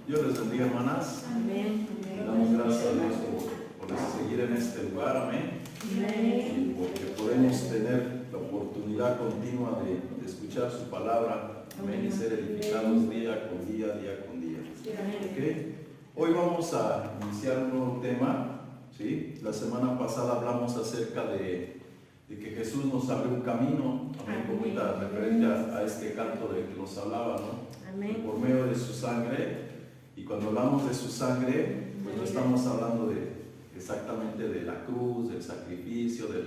Dios les bendiga, hermanas. Amén. Le damos gracias a Dios por seguir en este lugar, amén. Y porque podemos tener la oportunidad continua de escuchar su palabra, amén, y ser edificados día con día, día con día. ¿Okay? Hoy vamos a iniciar un nuevo tema, ¿sí? La semana pasada hablamos acerca de que Jesús nos abrió un camino, amén, como ahorita referente a este canto de que nos hablaba, ¿no? Amén. Por medio de su sangre. Y cuando hablamos de su sangre, pues no estamos hablando exactamente de la cruz, del sacrificio, del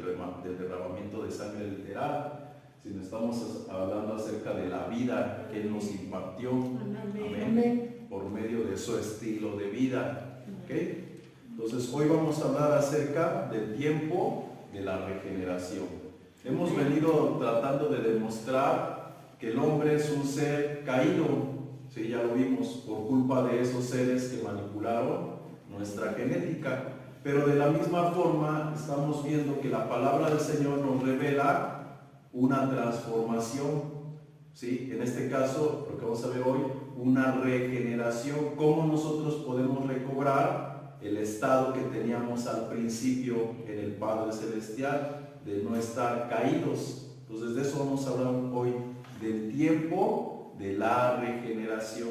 derramamiento de sangre literal, sino estamos hablando acerca de la vida que Él nos impartió, amén, por medio de su estilo de vida. ¿Okay? Entonces hoy vamos a hablar acerca del tiempo de la regeneración. Hemos venido tratando de demostrar que el hombre es un ser caído, ¿sí? Ya lo vimos, por culpa de esos seres que manipularon nuestra genética. Pero de la misma forma estamos viendo que la palabra del Señor nos revela una transformación, ¿sí? En este caso, lo que vamos a ver hoy, una regeneración, cómo nosotros podemos recobrar el estado que teníamos al principio en el Padre Celestial, de no estar caídos. Entonces de eso vamos a hablar hoy, del tiempo de la regeneración,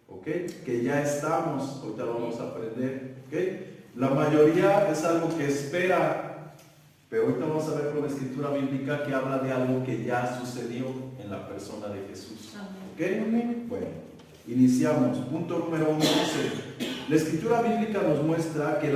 ¿ok? Que ya estamos, ahorita lo vamos a aprender, ¿ok? La mayoría es algo que espera, pero ahorita vamos a ver con la escritura bíblica que habla de algo que ya sucedió en la persona de Jesús, ¿ok? Bueno, iniciamos. Punto número 1 dice: la escritura bíblica nos muestra que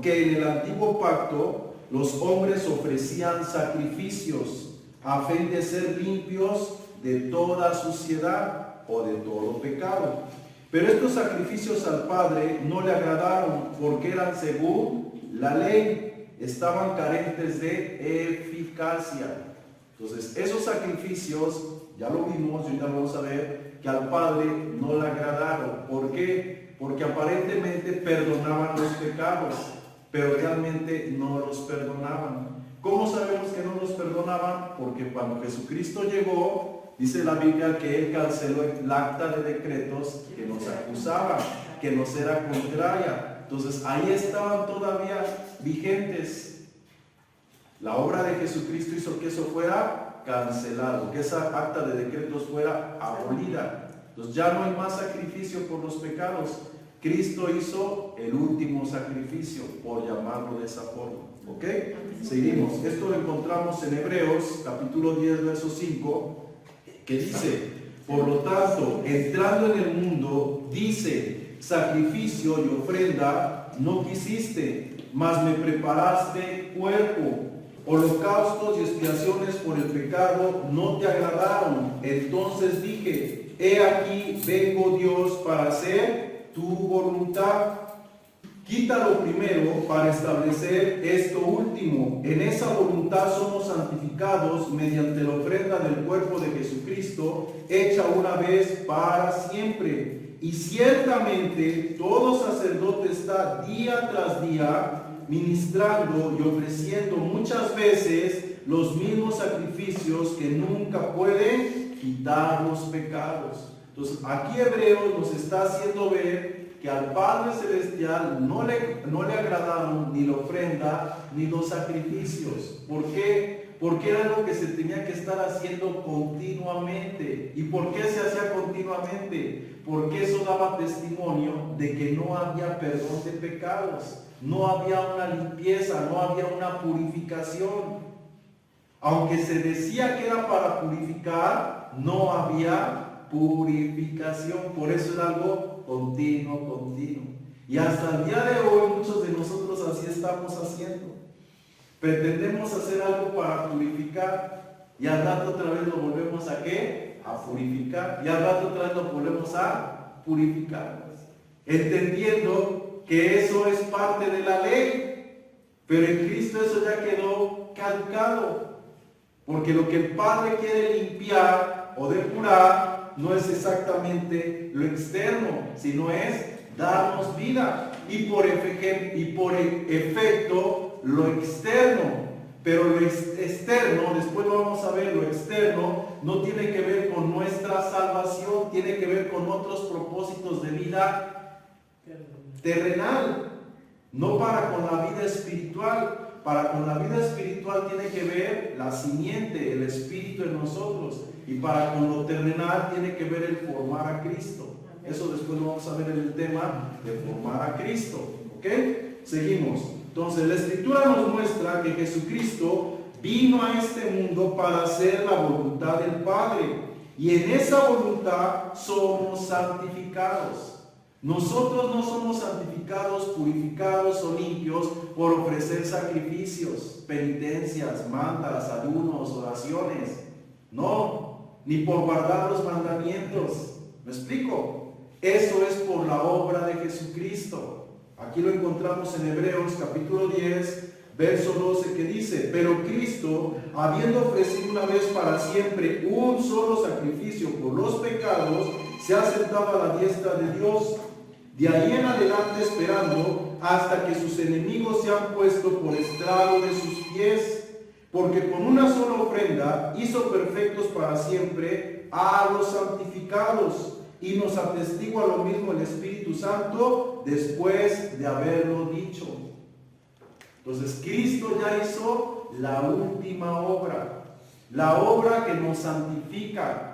que en el antiguo pacto los hombres ofrecían sacrificios a fin de ser limpios de toda suciedad o de todo pecado. Pero estos sacrificios al Padre no le agradaron porque eran según la ley, estaban carentes de eficacia. Entonces esos sacrificios, ya lo vimos y ya lo vamos a ver, que al Padre no le agradaron. ¿Por qué? Porque aparentemente perdonaban los pecados, pero realmente no los perdonaban. ¿Cómo sabemos que no los perdonaban? Porque cuando Jesucristo llegó, dice la Biblia que Él canceló el acta de decretos que nos acusaba, que nos era contraria. Entonces ahí estaban todavía vigentes. La obra de Jesucristo hizo que eso fuera cancelado, que esa acta de decretos fuera abolida. Entonces ya no hay más sacrificio por los pecados. Cristo hizo el último sacrificio, por llamarlo de esa forma. ¿Ok? Seguimos. Esto lo encontramos en Hebreos, capítulo 10, verso 5, que dice: por lo tanto, entrando en el mundo, dice, sacrificio y ofrenda no quisiste, mas me preparaste cuerpo. Holocaustos y expiaciones por el pecado no te agradaron. Entonces dije, he aquí vengo Dios para hacer tu voluntad. Quítalo primero para establecer esto último. En esa voluntad somos santificados mediante la ofrenda del cuerpo de Jesucristo, hecha una vez para siempre. Y ciertamente todo sacerdote está día tras día ministrando y ofreciendo muchas veces los mismos sacrificios que nunca pueden quitar los pecados. Entonces aquí Hebreos nos está haciendo ver que al Padre Celestial no le agradaron ni la ofrenda ni los sacrificios. ¿Por qué? Porque era algo que se tenía que estar haciendo continuamente. ¿Y por qué se hacía continuamente? Porque eso daba testimonio de que no había perdón de pecados, no había una limpieza, no había una purificación. Aunque se decía que era para purificar, no había purificación. Por eso es algo continuo. Y hasta el día de hoy muchos de nosotros así estamos haciendo. Pretendemos hacer algo para purificar y al rato otra vez lo volvemos ¿a qué? A purificar. Y al rato otra vez lo volvemos a purificar. Entendiendo que eso es parte de la ley. Pero en Cristo eso ya quedó caducado. Porque lo que el Padre quiere limpiar o depurar no es exactamente lo externo, sino es darnos vida. Y por efecto, lo externo. Pero lo externo, después lo vamos a ver, lo externo no tiene que ver con nuestra salvación, tiene que ver con otros propósitos de vida terrenal, no para con la vida espiritual. Para con la vida espiritual tiene que ver la simiente, el Espíritu en nosotros, y para con lo terrenal tiene que ver el formar a Cristo. Eso después lo vamos a ver en el tema de formar a Cristo. ¿Ok? Seguimos. Entonces la Escritura nos muestra que Jesucristo vino a este mundo para hacer la voluntad del Padre, y en esa voluntad somos santificados. Nosotros no somos santificados, purificados o limpios por ofrecer sacrificios, penitencias, mandas, ayunos, oraciones. No, ni por guardar los mandamientos. ¿Me explico? Eso es por la obra de Jesucristo. Aquí lo encontramos en Hebreos capítulo 10, verso 12, que dice: pero Cristo, habiendo ofrecido una vez para siempre un solo sacrificio por los pecados, se ha sentado a la diestra de Dios. De ahí en adelante esperando hasta que sus enemigos sean puestos por estrado de sus pies, porque con una sola ofrenda hizo perfectos para siempre a los santificados, y nos atestigua lo mismo el Espíritu Santo después de haberlo dicho. Entonces Cristo ya hizo la última obra, la obra que nos santifica,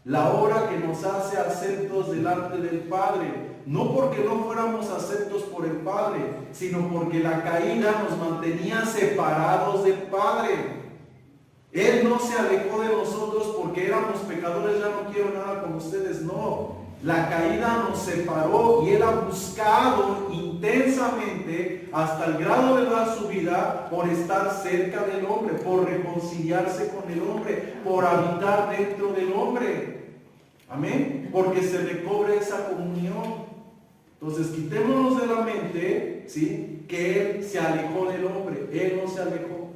la obra que nos hace aceptos delante del Padre. No porque no fuéramos aceptos por el Padre, sino porque la caída nos mantenía separados del Padre. Él no se alejó de nosotros porque éramos pecadores, ya no quiero nada con ustedes, no. La caída nos separó y Él ha buscado intensamente hasta el grado de dar su vida por estar cerca del hombre, por reconciliarse con el hombre, por habitar dentro del hombre. Amén. Porque se recobre esa comunión. Entonces quitémonos de la mente, ¿sí?, que Él se alejó del hombre. Él no se alejó.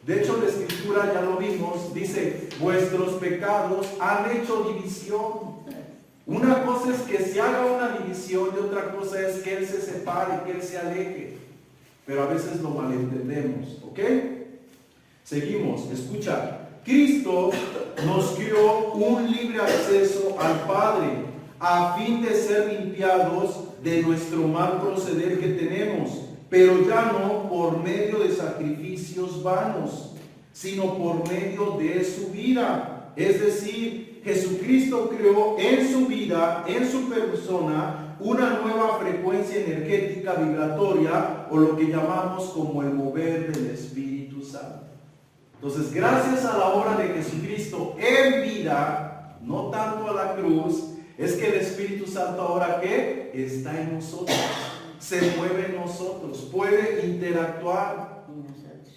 De hecho, la Escritura, ya lo vimos, dice: vuestros pecados han hecho división. Una cosa es que se haga una división y otra cosa es que Él se separe, que Él se aleje. Pero a veces lo malentendemos. ¿Ok? Seguimos. Escucha. Cristo nos dio un libre acceso al Padre a fin de ser limpiados de nuestro mal proceder que tenemos, pero ya no por medio de sacrificios vanos, sino por medio de su vida. Es decir, Jesucristo creó en su vida, en su persona, una nueva frecuencia energética vibratoria, o lo que llamamos como el mover del Espíritu Santo. Entonces, gracias a la obra de Jesucristo en vida, no tanto a la cruz, es que el Espíritu Santo ahora, ¿qué? Está en nosotros, se mueve en nosotros, puede interactuar,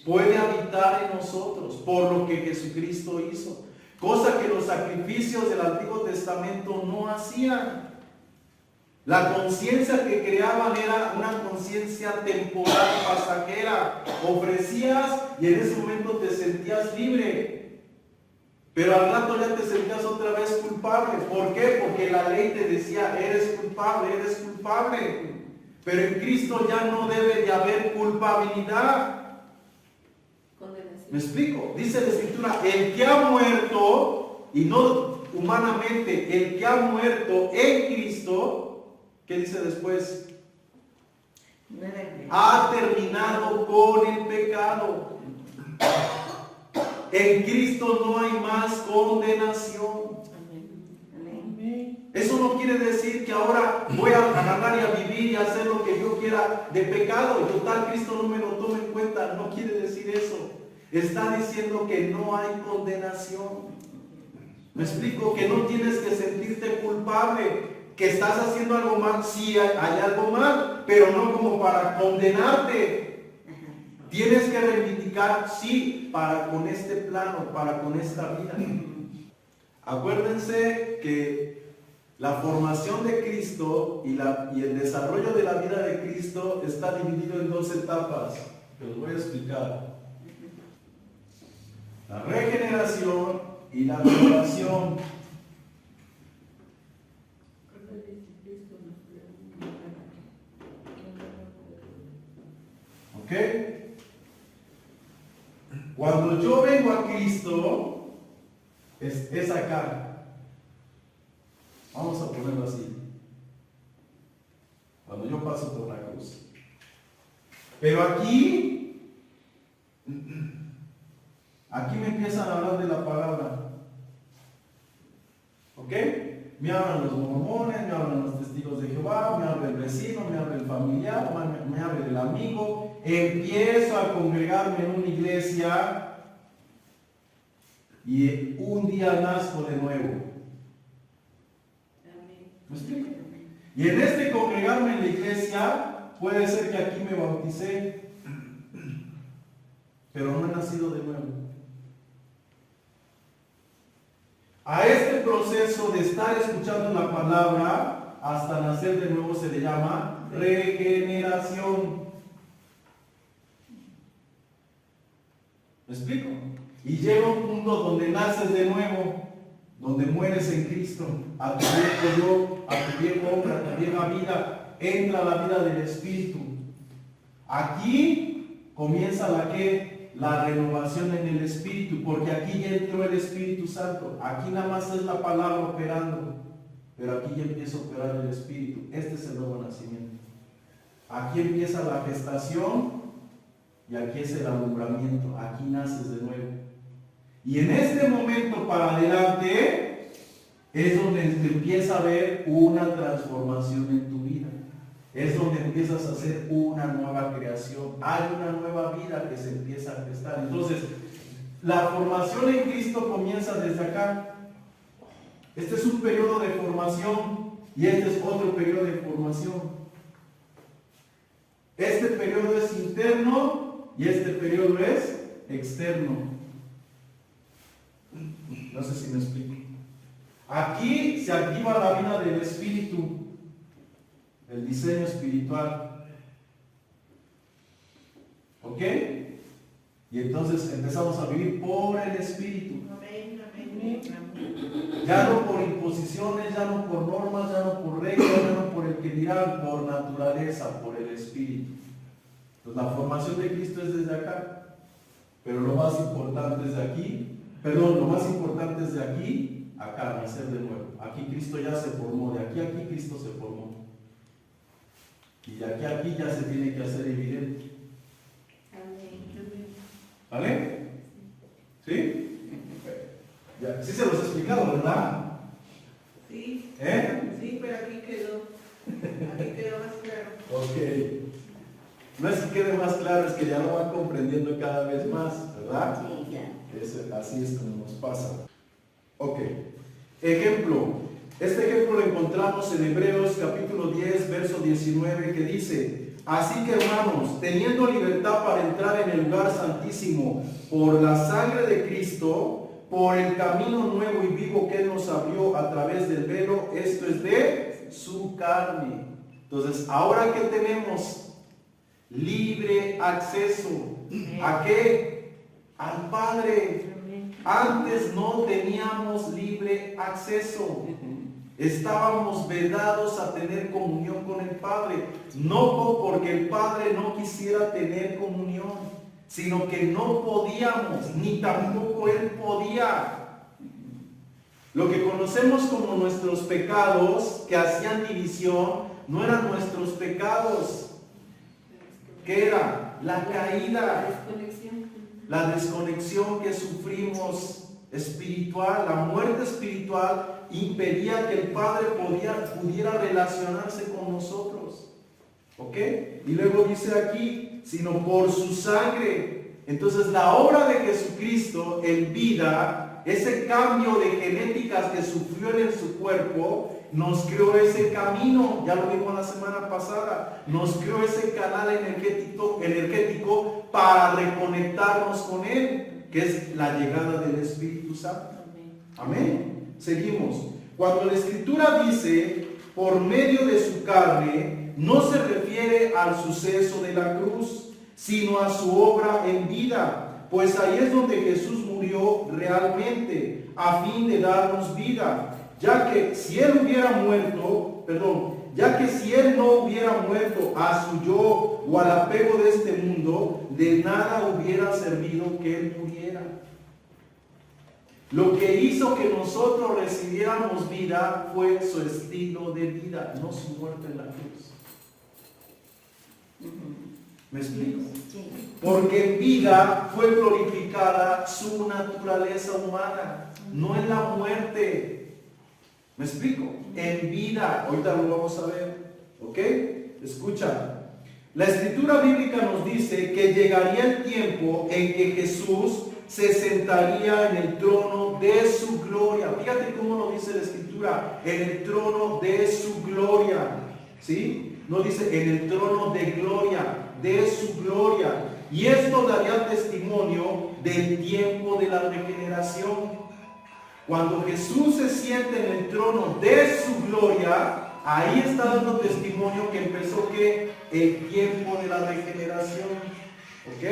puede habitar en nosotros por lo que Jesucristo hizo. Cosa que los sacrificios del Antiguo Testamento no hacían. La conciencia que creaban era una conciencia temporal, pasajera. Ofrecías y en ese momento te sentías libre. Pero al rato ya te sentías otra vez culpable. ¿Por qué? Porque la ley te decía: eres culpable, eres culpable. Pero en Cristo ya no debe de haber culpabilidad. ¿Me explico? Dice la Escritura: el que ha muerto, y no humanamente, el que ha muerto en Cristo, ¿qué dice después? Ha terminado con el pecado. En Cristo no hay más condenación. Eso no quiere decir que ahora voy a agarrar y a vivir y a hacer lo que yo quiera de pecado. Y total, Cristo no me lo toma en cuenta. No quiere decir eso. Está diciendo que no hay condenación. Me explico, que no tienes que sentirte culpable. Que estás haciendo algo mal, sí hay algo mal, pero no como para condenarte. Tienes que reivindicar, sí, para con este plano, para con esta vida. Acuérdense que la formación de Cristo y el desarrollo de la vida de Cristo está dividido en dos etapas, que los voy a explicar. La regeneración y la renovación. ¿Ok? Cuando yo vengo a Cristo, es acá. Vamos a ponerlo así. Cuando yo paso por la cruz. Pero aquí me empiezan a hablar de la palabra. ¿Ok? Me hablan los mormones, me hablan los testigos de Jehová, me habla el vecino, me habla el familiar, me habla el amigo. Empiezo a congregarme en una iglesia y un día nazco de nuevo. ¿Me explico? Y en este congregarme en la iglesia, puede ser que aquí me bauticé, pero no he nacido de nuevo. A este proceso de estar escuchando la palabra hasta nacer de nuevo se le llama regeneración. ¿Me explico? Y llega un punto donde naces de nuevo, donde mueres en Cristo, a tu viejo yo, a tu viejo hombre, a tu vieja vida, entra la vida del Espíritu. Aquí comienza la renovación en el Espíritu, porque aquí ya entró el Espíritu Santo. Aquí nada más es la palabra operando, pero aquí ya empieza a operar el Espíritu. Este es el nuevo nacimiento. Aquí empieza la gestación y aquí es el alumbramiento. Aquí naces de nuevo. Y en este momento para adelante es donde empieza a haber una transformación en tu vida. Es donde empiezas a hacer una nueva creación. Hay una nueva vida que se empieza a gestar. Entonces, la formación en Cristo comienza desde acá. Este es un periodo de formación y este es otro periodo de formación. Este periodo es interno y este periodo es externo. No sé si me explico. Aquí se activa la vida del Espíritu. El diseño espiritual. ¿Ok? Y entonces empezamos a vivir por el Espíritu. Ya no por imposiciones, ya no por normas, ya no por reglas, ya no por el que dirán, por naturaleza, por el Espíritu. Entonces la formación de Cristo es desde acá. Pero lo más importante es de aquí. Lo más importante es de aquí, acá, nacer de nuevo. Aquí Cristo ya se formó, de aquí a aquí Cristo se formó. Y de aquí a aquí ya se tiene que hacer evidente. ¿Vale? ¿Sí? Ya, sí se los he explicado, ¿verdad? Sí. Sí, pero aquí quedó más claro. Ok. No es que quede más claro, es que ya lo van comprendiendo cada vez más, ¿verdad? Sí, ya. Así es como nos pasa. Ok. Ejemplo. Este ejemplo lo encontramos en Hebreos capítulo 10, verso 19, que dice: así que hermanos, teniendo libertad para entrar en el lugar santísimo por la sangre de Cristo, por el camino nuevo y vivo que Él nos abrió a través del velo, esto es de su carne. Entonces, ¿ahora qué tenemos? Libre acceso. ¿A qué? Al Padre. Antes no teníamos libre acceso. Estábamos vedados a tener comunión con el Padre, no porque el Padre no quisiera tener comunión, sino que no podíamos, ni tampoco Él podía. Lo que conocemos como nuestros pecados, que hacían división, no eran nuestros pecados. ¿Qué era? La caída, la desconexión que sufrimos espiritual, la muerte espiritual impedía que el Padre pudiera relacionarse con nosotros. ¿Ok? Y luego dice aquí, sino por su sangre. Entonces la obra de Jesucristo en vida, ese cambio de genéticas que sufrió él en su cuerpo, nos creó ese camino, ya lo vimos la semana pasada, nos creó ese canal energético para reconectarnos con Él, que es la llegada del Espíritu Santo. Amén. Seguimos. Cuando la Escritura dice, por medio de su carne, no se refiere al suceso de la cruz, sino a su obra en vida, pues ahí es donde Jesús murió realmente, a fin de darnos vida, ya que si él no hubiera muerto a su yo o al apego de este mundo, de nada hubiera servido que él muriera. Lo que hizo que nosotros recibiéramos vida fue su estilo de vida, no su muerte en la cruz. ¿Me explico? Porque en vida fue glorificada su naturaleza humana, no en la muerte. ¿Me explico? En vida, ahorita lo vamos a ver, ¿ok? Escucha, la escritura bíblica nos dice que llegaría el tiempo en que Jesús se sentaría en el trono de su gloria. Fíjate cómo lo dice la escritura, en el trono de su gloria, ¿sí? No dice en el trono de gloria, de su gloria. Y esto daría testimonio del tiempo de la regeneración. Cuando Jesús se siente en el trono de su gloria, ahí está dando testimonio que empezó ¿qué? El tiempo de la regeneración. ¿Ok?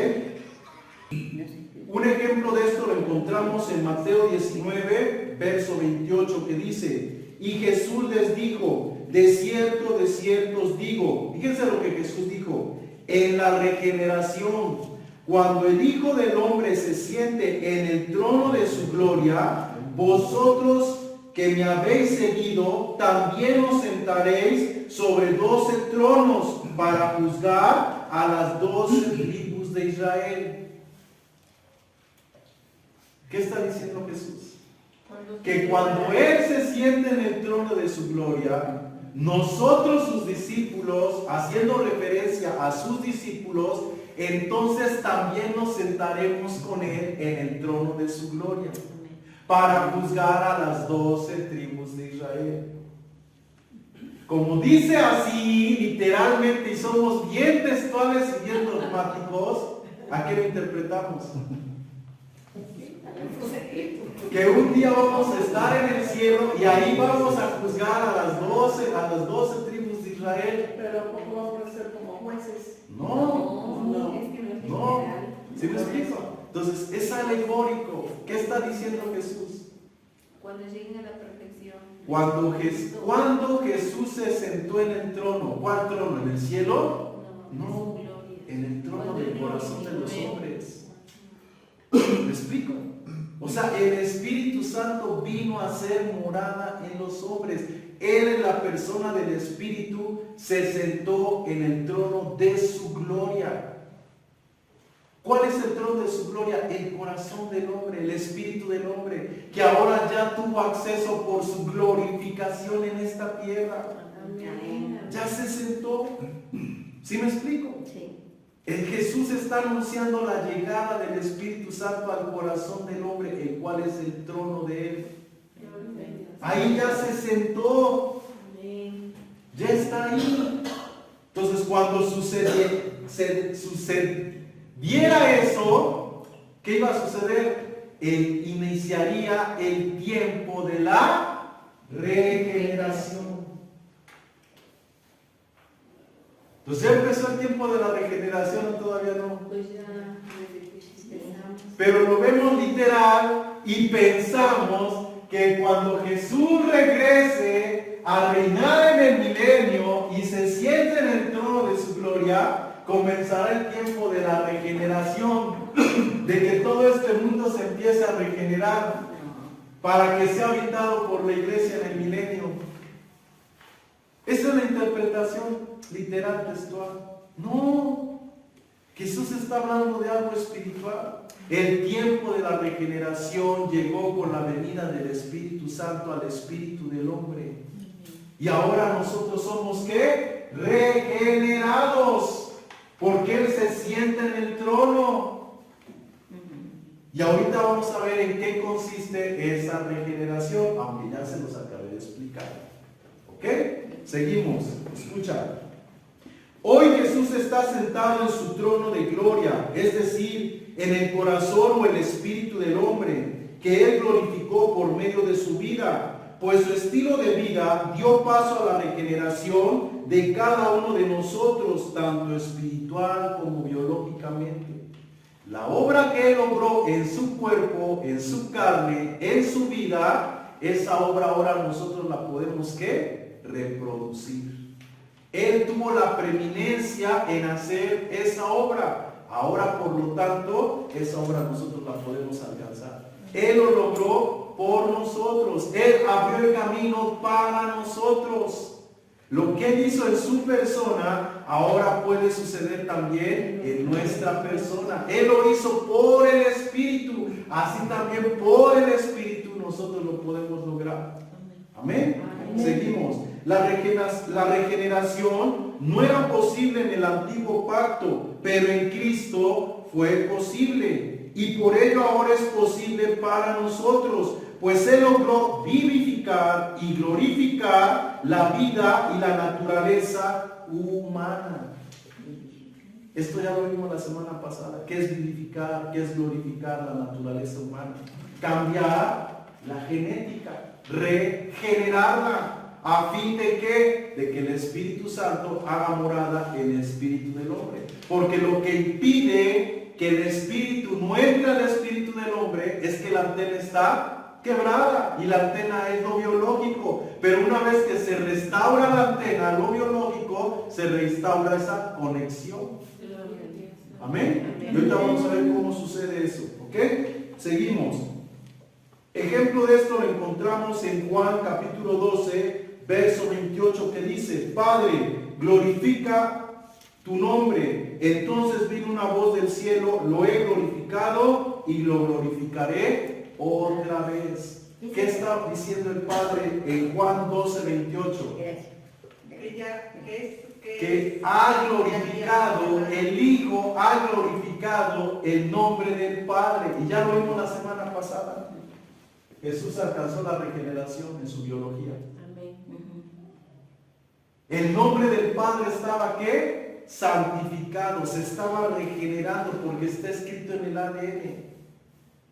Un ejemplo de esto lo encontramos en Mateo 19, verso 28, que dice: y Jesús les dijo, de cierto os digo. Fíjense lo que Jesús dijo: en la regeneración, cuando el Hijo del Hombre se siente en el trono de su gloria, vosotros que me habéis seguido, también os sentaréis sobre 12 tronos para juzgar a las 12 tribus de Israel. ¿Qué está diciendo Jesús? Que cuando Él se siente en el trono de su gloria, nosotros sus discípulos, haciendo referencia a sus discípulos, entonces también nos sentaremos con Él en el trono de su gloria para juzgar a las 12 tribus de Israel. Como dice así, literalmente, y somos bien textuales y bien dogmáticos, ¿a qué lo interpretamos? Que un día vamos a estar en el cielo y ahí vamos a juzgar a las 12 tribus de Israel. Pero ¿cómo vamos a ser como jueces? No. ¿Sí me explico? Entonces, es alegórico. ¿Qué está diciendo Jesús? Cuando lleguen a la perfección. Cuando Jesús se sentó en el trono. ¿Cuál trono? ¿En el cielo? No, en el trono del corazón de los hombres. ¿Me explico? O sea, el Espíritu Santo vino a ser morada en los hombres. Él, en la persona del Espíritu, se sentó en el trono de su gloria. ¿Cuál es el trono de su gloria? El corazón del hombre, el espíritu del hombre, que ahora ya tuvo acceso por su glorificación en esta tierra. Ya se sentó. ¿Sí me explico? Sí. Jesús está anunciando la llegada del Espíritu Santo al corazón del hombre, el cual es el trono de él. Ahí ya se sentó. Ya está ahí. Entonces, cuando sucediera eso, ¿qué iba a suceder? Iniciaría el tiempo de la regeneración. Entonces, ¿ya empezó el tiempo de la regeneración o todavía no? Pues ya pensamos. Pero lo vemos literal y pensamos que cuando Jesús regrese a reinar en el milenio y se siente en el trono de su gloria, comenzará el tiempo de la regeneración, de que todo este mundo se empiece a regenerar para que sea habitado por la iglesia en el milenio. Esa es la interpretación literal, textual. No, Jesús está hablando de algo espiritual. El tiempo de la regeneración llegó con la venida del Espíritu Santo al espíritu del hombre. Y ahora nosotros somos ¿qué? Regenerados. Porque Él se siente en el trono. Y ahorita vamos a ver en qué consiste esa regeneración, aunque ya se los acabé de explicar. ¿Ok? Seguimos. Escucha. Hoy Jesús está sentado en su trono de gloria, es decir, en el corazón o el espíritu del hombre, que Él glorificó por medio de su vida, pues su estilo de vida dio paso a la regeneración de cada uno de nosotros, tanto espiritual como biológicamente. La obra que Él logró en su cuerpo, en su carne, en su vida, esa obra ahora nosotros la podemos, ¿qué? Reproducir. Él tuvo la preeminencia en hacer esa obra. Ahora, por lo tanto, esa obra nosotros la podemos alcanzar. Él lo logró por nosotros. Él abrió el camino para nosotros. Lo que Él hizo en su persona, ahora puede suceder también en nuestra persona. Él lo hizo por el Espíritu. Así también por el Espíritu nosotros lo podemos lograr. Amén. Seguimos. La regeneración no era posible en el antiguo pacto, pero en Cristo fue posible. Y por ello ahora es posible para nosotros, pues Él logró vivificar y glorificar la vida y la naturaleza humana. Esto ya lo vimos la semana pasada. ¿Qué es vivificar? ¿Qué es glorificar la naturaleza humana? Cambiar la genética, regenerarla. ¿A fin de qué? De que el Espíritu Santo haga morada en el espíritu del hombre. Porque lo que impide que el espíritu no entre al espíritu del hombre es que la antena está quebrada. Y la antena es lo biológico. Pero una vez que se restaura la antena, lo biológico, se restaura esa conexión. Amén. Y ahorita vamos a ver cómo sucede eso. ¿Ok? Seguimos. Ejemplo de esto lo encontramos en Juan capítulo 12. Verso 28 que dice: Padre, glorifica tu nombre. Entonces vino una voz del cielo: lo he glorificado y lo glorificaré otra vez. ¿Qué está diciendo el Padre en Juan 12, 28? Que ha glorificado, el Hijo ha glorificado el nombre del Padre. Y ya lo vimos la semana pasada. Jesús alcanzó la regeneración en su biología. El nombre del Padre estaba, ¿qué? Santificado, se estaba regenerando porque está escrito en el ADN.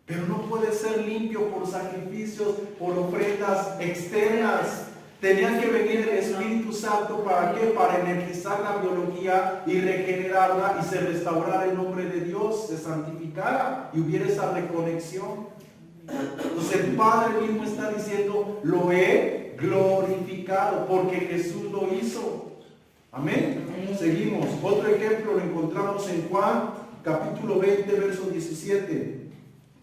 Pero no puede ser limpio por sacrificios, por ofrendas externas. Tenía que venir el Espíritu Santo, ¿para qué? Para energizar la biología y regenerarla y se restaurara el nombre de Dios, se santificara y hubiera esa reconexión. Entonces el Padre mismo está diciendo: lo he glorificado porque Jesús lo hizo. Amén. Seguimos. Otro ejemplo lo encontramos en Juan capítulo 20 verso 17,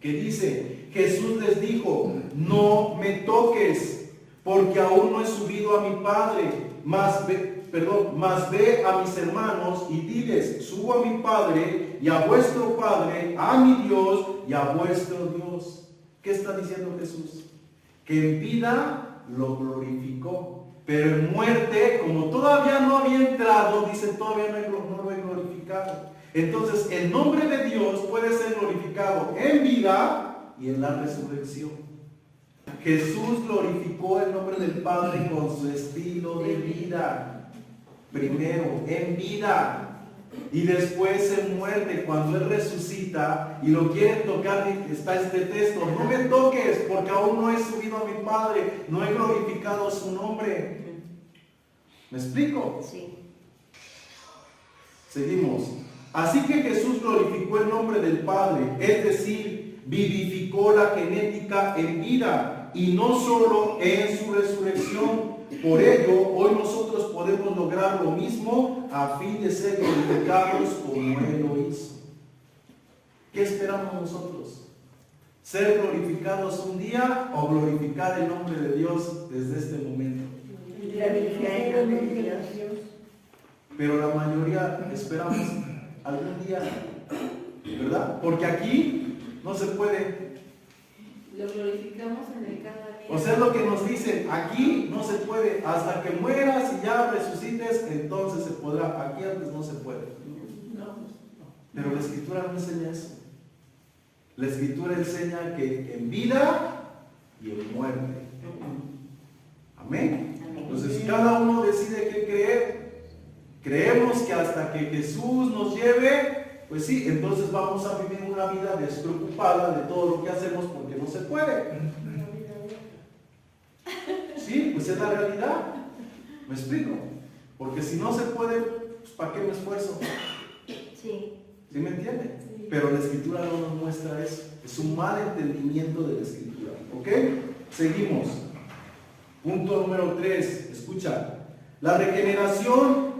que dice: Jesús les dijo: no me toques, porque aún no he subido a mi Padre, mas ve a mis hermanos y diles: subo a mi Padre y a vuestro Padre, a mi Dios y a vuestro Dios. ¿Qué está diciendo Jesús? Que en vida lo glorificó, pero en muerte, como todavía no había entrado, dice: todavía no lo he glorificado. Entonces el nombre de Dios puede ser glorificado en vida y en la resurrección. Jesús glorificó el nombre del Padre con su estilo de vida. Primero en vida y después en muerte. Cuando Él resucita y lo quieren tocar, está este texto: no me toques porque aún no he subido a mi Padre, no he glorificado su nombre. ¿Me explico? Sí. Seguimos. Así que Jesús glorificó el nombre del Padre, es decir, vivificó la genética en vida y no solo en su resurrección. Por ello, hoy nosotros podemos lograr lo mismo a fin de ser glorificados como Él lo hizo. ¿Qué esperamos nosotros? ¿Ser glorificados un día o glorificar el nombre de Dios desde este momento? Pero la mayoría esperamos algún día, ¿verdad? Porque aquí no se puede. Lo glorificamos en el cada día. O sea, es lo que nos dicen: aquí no se puede, hasta que mueras y ya resucites, entonces se podrá. Aquí antes no se puede. Pero la Escritura no enseña eso. La Escritura enseña que en vida y en muerte. Amén. Entonces cada uno decide qué creer. Creemos que hasta que Jesús nos lleve, pues sí, entonces vamos a vivir una vida despreocupada de todo lo que hacemos porque no se puede. Sí, pues es la realidad. ¿Me explico? Porque si no se puede, pues ¿para qué me esfuerzo? Sí. ¿Sí me entiende? Pero la Escritura no nos muestra eso. Es un mal entendimiento de la Escritura. ¿Ok? Seguimos. Punto número 3. Escucha. La regeneración,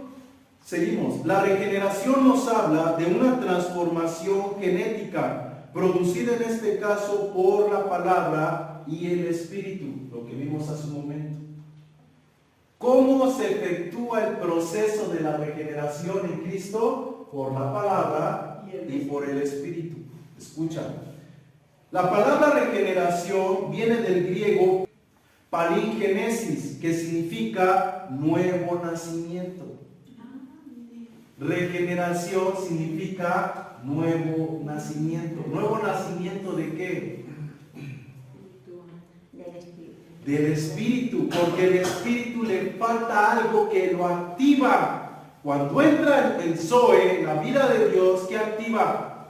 seguimos. La regeneración nos habla de una transformación genética producida en este caso por la palabra y el espíritu, lo que vimos hace un momento. ¿Cómo se efectúa el proceso de la regeneración en Cristo? Por la palabra y por el espíritu. Escucha. La palabra regeneración viene del griego palingenesis, que significa nuevo nacimiento. Regeneración significa nuevo nacimiento. ¿Nuevo nacimiento de qué? Del espíritu, porque el espíritu le falta algo que lo activa. Cuando entra el Zoe, la vida de Dios, ¿qué activa?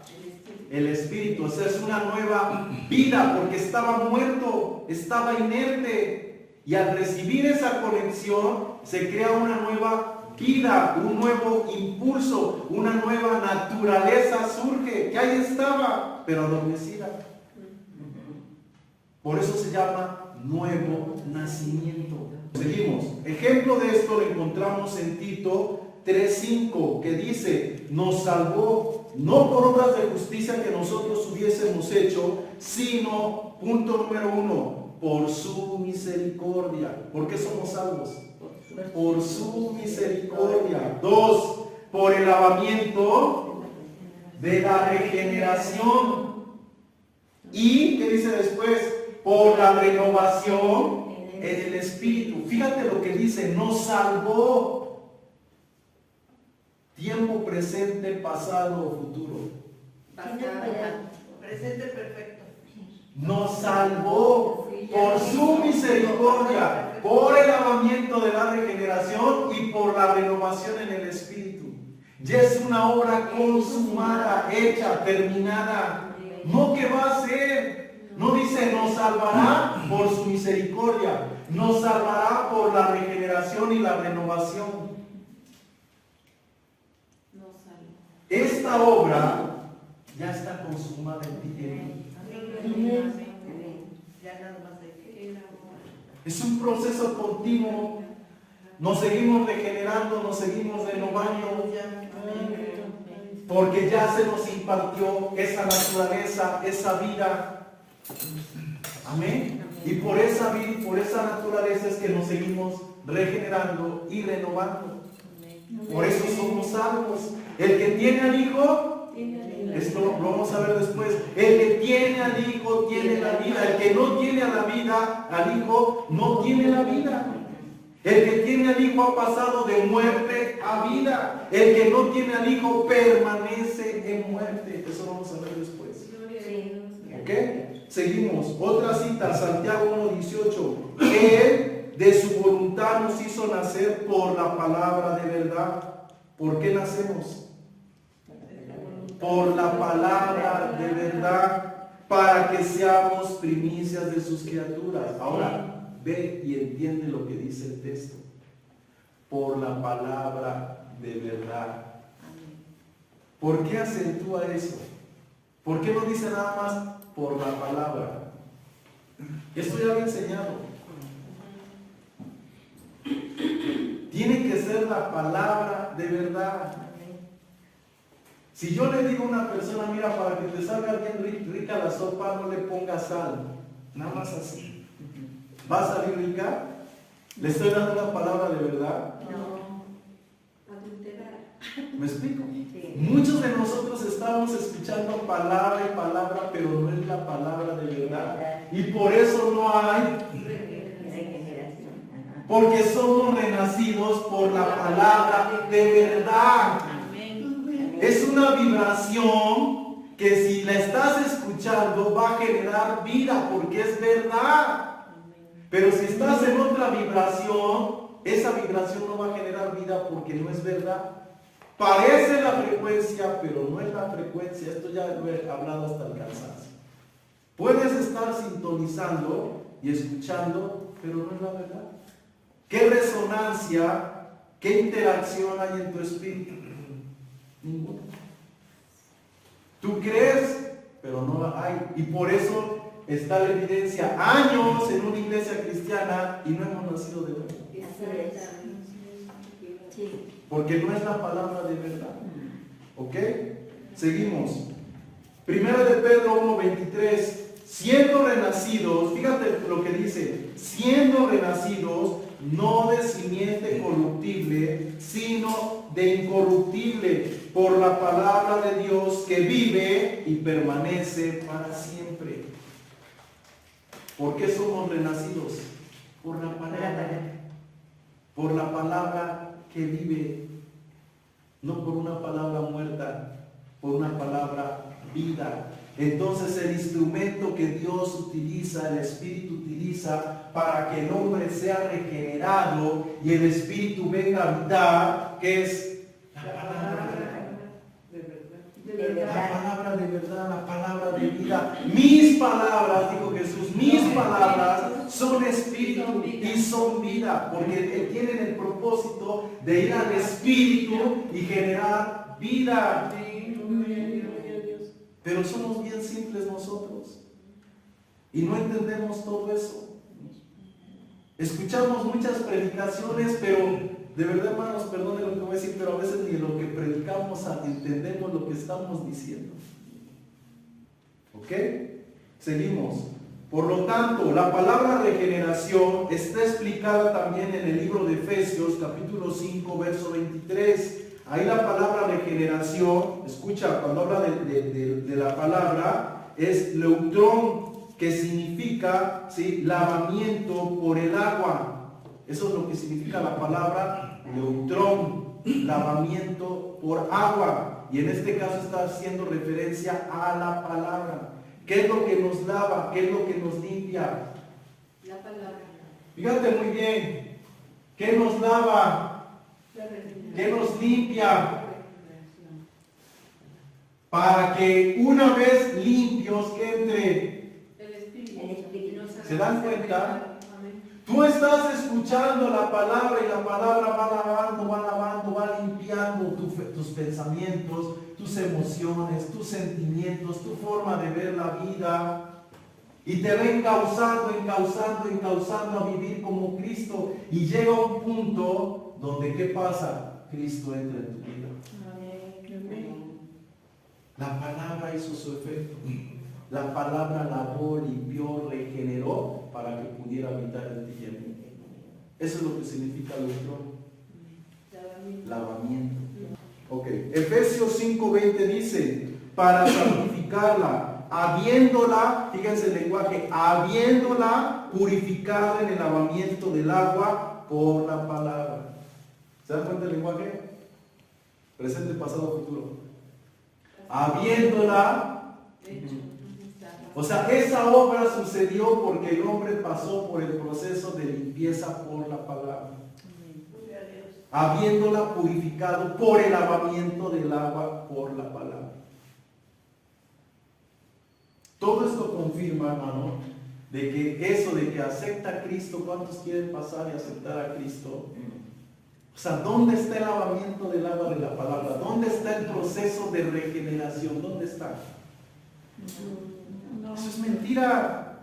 El espíritu. O sea, es una nueva vida, porque estaba muerto, estaba inerte. Y al recibir esa conexión, se crea una nueva vida, un nuevo impulso, una nueva naturaleza surge, que ahí estaba, pero adormecida. Por eso se llama nuevo nacimiento. Seguimos. Ejemplo de esto lo encontramos en Tito 3:5, que dice: nos salvó no por obras de justicia que nosotros hubiésemos hecho, sino, punto número 1, por su misericordia. ¿Por qué somos salvos? Por su misericordia. 2, por el lavamiento de la regeneración. ¿Y qué dice después? Por la renovación en el espíritu. Fíjate lo que dice: nos salvó. Tiempo presente, pasado o futuro. Presente perfecto. Nos salvó por su misericordia, por el lavamiento de la regeneración y por la renovación en el espíritu. Ya es una obra consumada, hecha, terminada. No que va a ser. No dice nos salvará por su misericordia, nos salvará por la regeneración y la renovación. Esta obra ya está consumada en ti. Es un proceso continuo. Nos seguimos regenerando, nos seguimos renovando, porque ya se nos impartió esa naturaleza, esa vida. Amén. Y por esa vida y por esa naturaleza es que nos seguimos regenerando y renovando. Por eso somos salvos. El que tiene al Hijo, esto lo vamos a ver después, el que tiene al Hijo tiene la vida. El que no tiene a la vida, al Hijo, no tiene la vida. El que tiene al Hijo ha pasado de muerte a vida. El que no tiene al Hijo permanece en muerte. Eso lo vamos a ver después. ¿Ok? Seguimos. Otra cita, Santiago 1:18. Él de su voluntad nos hizo nacer por la palabra de verdad. ¿Por qué nacemos? Por la palabra de verdad, para que seamos primicias de sus criaturas. Ahora, ve y entiende lo que dice el texto. Por la palabra de verdad. ¿Por qué acentúa eso? ¿Por qué no dice nada más por la palabra? Esto ya lo he enseñado. Tiene que ser la palabra de verdad. Si yo le digo a una persona, mira, para que te salga bien rica la sopa, no le pongas sal. Nada más así. ¿Va a salir rica? ¿Le estoy dando una palabra de verdad? No. Adulterar. ¿Me explico? Sí. Muchos de nosotros estamos escuchando palabra y palabra, pero no es la palabra de verdad. Y por eso no hay regeneración. Porque somos renacidos por la palabra de verdad. Es una vibración que si la estás escuchando va a generar vida porque es verdad. Pero si estás en otra vibración, esa vibración no va a generar vida porque no es verdad. Parece la frecuencia, pero no es la frecuencia. Esto ya lo he hablado hasta el cansancio. Puedes estar sintonizando y escuchando, pero no es la verdad. ¿Qué resonancia, qué interacción hay en tu espíritu? Ninguna. Tú crees, pero no la hay. Y por eso está la evidencia. Años en una iglesia cristiana y no hemos nacido de nuevo. Sí. Porque no es la palabra de verdad. ¿Ok? Seguimos. Primera de Pedro 1:23. Siendo renacidos, fíjate lo que dice, siendo renacidos, no de simiente corruptible, sino de incorruptible, por la palabra de Dios que vive y permanece para siempre. ¿Por qué somos renacidos? Por la palabra. Por la palabra que vive, no por una palabra muerta, por una palabra vida. Entonces el instrumento que Dios utiliza, el Espíritu utiliza para que el hombre sea regenerado y el Espíritu venga a habitar, que es la palabra la palabra de verdad, la palabra de vida. Mis palabras, dijo Jesús, mis palabras son espíritu y son vida, porque tienen el propósito de ir al Espíritu y generar vida. Pero somos bien simples nosotros y no entendemos todo eso. Escuchamos muchas predicaciones, pero de verdad, hermanos, perdone lo que voy a decir, pero a veces ni lo que predicamos entendemos lo que estamos diciendo. ¿Ok? Seguimos. Por lo tanto, la palabra regeneración está explicada también en el libro de Efesios, capítulo 5, verso 23. Ahí la palabra regeneración, escucha, cuando habla de la palabra, es leutrón, que significa, ¿sí?, lavamiento por el agua. Eso es lo que significa la palabra leutrón, lavamiento por agua. Y en este caso está haciendo referencia a la palabra. ¿Qué es lo que nos lava? ¿Qué es lo que nos limpia? La palabra. Fíjate muy bien. ¿Qué nos lava? ¿Qué nos limpia? Para que una vez limpios que entre. El Espíritu. ¿Se dan cuenta? Tú estás escuchando la palabra y la palabra va lavando, va limpiando tus pensamientos, tus emociones, tus sentimientos, tu forma de ver la vida. Y te va encauzando a vivir como Cristo. Y llega un punto donde, ¿qué pasa? Cristo entra en tu vida. La palabra hizo su efecto. La palabra lavó, limpió, regeneró para que pudiera habitar en ti y en mí. Eso es lo que significa lavamiento. Ok. Efesios 5:20 dice, para santificarla, habiéndola, fíjense el lenguaje, habiéndola purificado en el lavamiento del agua por la palabra. ¿Se dan cuenta del lenguaje? Presente, pasado, futuro. Habiéndola. O sea, esa obra sucedió porque el hombre pasó por el proceso de limpieza por la palabra. Habiéndola purificado por el lavamiento del agua por la palabra. Todo esto confirma, hermano, de que eso de que acepta a Cristo, ¿cuántos quieren pasar y aceptar a Cristo? O sea, ¿dónde está el lavamiento del agua de la palabra? ¿Dónde está el proceso de regeneración? ¿Dónde está? Eso es mentira.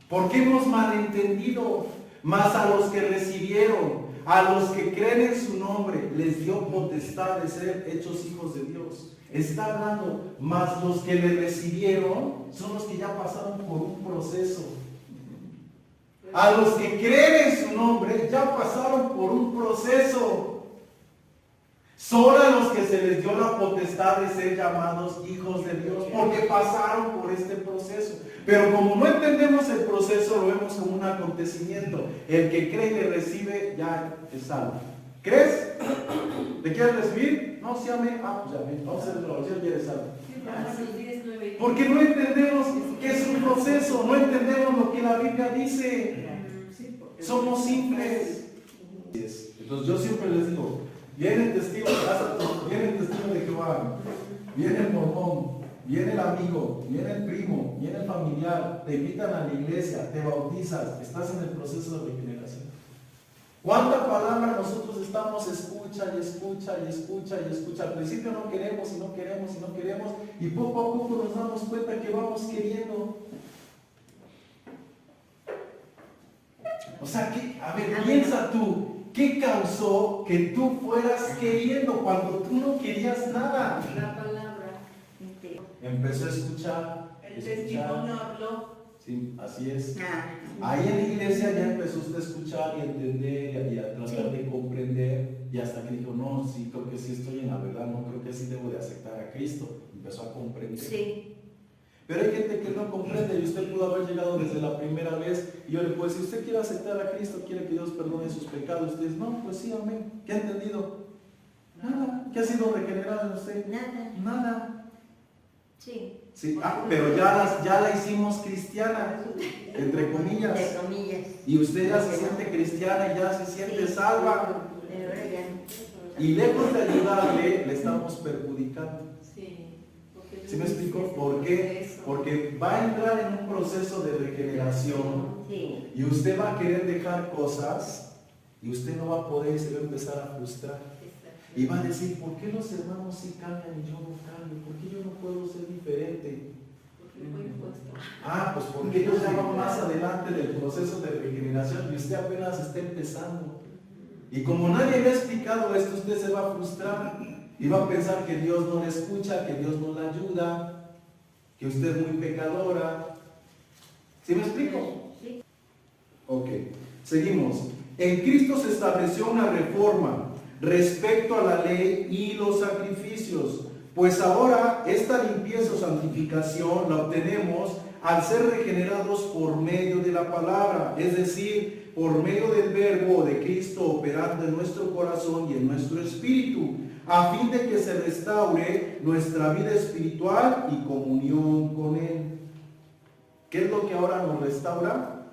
Porque hemos malentendido. Mas a los que recibieron, a los que creen en su nombre, les dio potestad de ser hechos hijos de Dios. Está hablando, mas los que le recibieron son los que ya pasaron por un proceso. A los que creen en su nombre ya pasaron por un proceso. Son a los que se les dio la potestad de ser llamados hijos de Dios, porque pasaron por este proceso. Pero como no entendemos el proceso, lo vemos como un acontecimiento. El que cree y le recibe ya es salvo. ¿Crees? ¿Te quieres recibir? No, sí, amén. Pues ya amén. Vamos a hacer la oración, ya eres salvo. Porque no entendemos que es un proceso, no entendemos lo que la Biblia dice. Somos simples. Entonces yo siempre les digo, viene el testigo de Jehová, viene el mormón, viene el amigo, viene el primo, viene el familiar, te invitan a la iglesia, te bautizas, estás en el proceso de regeneración. ¿Cuánta palabra nosotros estamos escucha y escucha y escucha y escucha? Al principio no queremos y no queremos y no queremos, y poco a poco nos damos cuenta que vamos queriendo. sea, a ver, piensa tú, ¿qué causó que tú fueras queriendo cuando tú no querías nada? La palabra. Empezó a escuchar. El testimonio habló. Sí, así es. Ah, Ahí en la iglesia ya empezó usted a escuchar y a entender y a tratar de comprender, y hasta que dijo, no, sí, creo que sí estoy en la verdad, no creo que sí debo de aceptar a Cristo. Empezó a comprender. sí. Pero hay gente que no comprende, y usted pudo haber llegado desde la primera vez, y yo le puedo decir, usted quiere aceptar a Cristo, quiere que Dios perdone sus pecados. Ustedes, no, pues sí, amén. ¿Qué ha entendido? Nada. ¿Qué ha sido regenerado en usted? Nada. Nada. Sí. Sí, pero ya la hicimos cristiana, entre comillas. Entre comillas. Y usted ya se siente cristiana y ya se siente salva. Pero ahora ya no. Y lejos de ayudarle, le estamos perjudicando. Sí. ¿Sí me explico? ¿Por qué? Porque va a entrar en un proceso de regeneración Sí. y usted va a querer dejar cosas y usted no va a poder y se va a empezar a frustrar. Y va a decir, ¿por qué los hermanos sí cambian y yo no cambio? ¿Por qué yo no puedo ser diferente? Pues porque ellos ya van más adelante del proceso de regeneración y usted apenas está empezando. Y como nadie le ha explicado esto, usted se va a frustrar y va a pensar que Dios no le escucha, que Dios no la ayuda, que usted es muy pecadora. ¿Sí me explico? Sí. Ok, seguimos. En Cristo se estableció una reforma respecto a la ley y los sacrificios, pues ahora esta limpieza o santificación la obtenemos al ser regenerados por medio de la palabra, es decir, por medio del verbo de Cristo operando en nuestro corazón y en nuestro espíritu, a fin de que se restaure nuestra vida espiritual y comunión con Él. ¿Qué es lo que ahora nos restaura?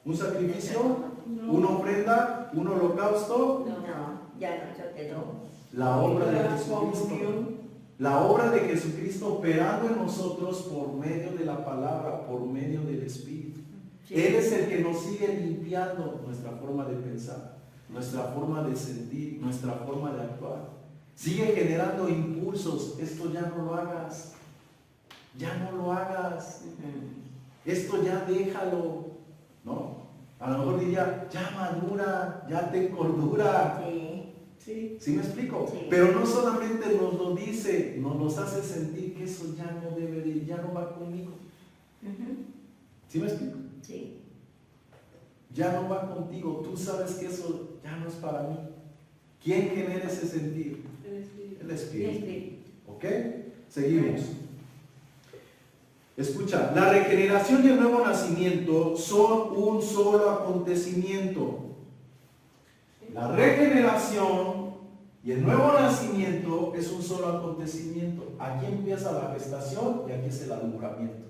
¿Un sacrificio? ¿Una ofrenda? ¿Un holocausto? No, ya no se quedó. La obra de Jesucristo. La obra de Jesucristo operando en nosotros por medio de la palabra, por medio del Espíritu. Sí. Él es el que nos sigue limpiando nuestra forma de pensar, nuestra forma de sentir, nuestra forma de actuar. Sigue generando impulsos. Esto ya no lo hagas. Ya no lo hagas. Esto ya déjalo. ¿No? A lo mejor diría, ya madura, ya ten cordura. Sí. ¿Sí me explico? Sí. Pero no solamente nos lo dice, nos hace sentir que eso ya no debe de, ya no va conmigo. ¿Sí me explico? Sí. Ya no va contigo, tú sabes que eso ya no es para mí. ¿Quién genera ese sentir? El Espíritu. ¿Ok? Seguimos. Escucha, la regeneración y el nuevo nacimiento son un solo acontecimiento. La regeneración y el nuevo nacimiento es un solo acontecimiento. Aquí empieza la gestación y aquí es el alumbramiento.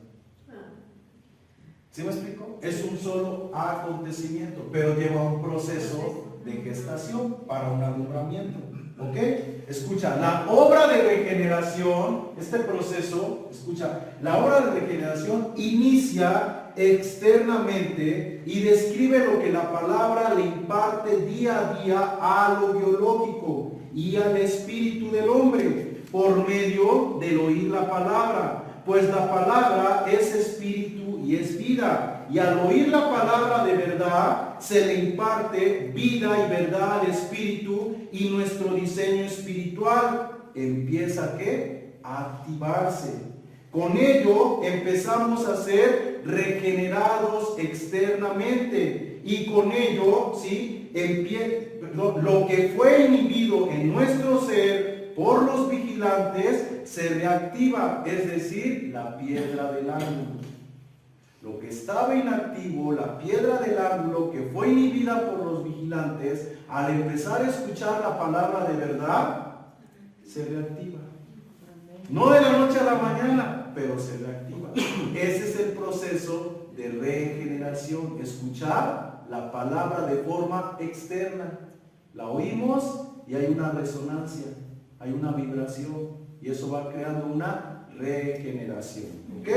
¿Sí me explico? Es un solo acontecimiento, pero lleva un proceso de gestación para un alumbramiento. ¿Ok? Escucha, la obra de regeneración, este proceso, escucha, la obra de regeneración inicia externamente y describe lo que la palabra le imparte día a día a lo biológico y al espíritu del hombre por medio del oír la palabra, pues la palabra es espíritu y es vida, y al oír la palabra de verdad se le imparte vida y verdad al espíritu, y nuestro diseño espiritual empieza ¿qué? A activarse. Con ello empezamos a ser regenerados externamente, y con ello ¿sí? Lo que fue inhibido en nuestro ser por los vigilantes se reactiva, es decir, la piedra del ángulo. Lo que estaba inactivo, la piedra del ángulo que fue inhibida por los vigilantes, al empezar a escuchar la palabra de verdad, se reactiva. No de la noche a la mañana, pero se reactiva. Ese es el proceso de regeneración, escuchar la palabra de forma externa. La oímos y hay una resonancia, hay una vibración, y eso va creando una regeneración. ¿Ok?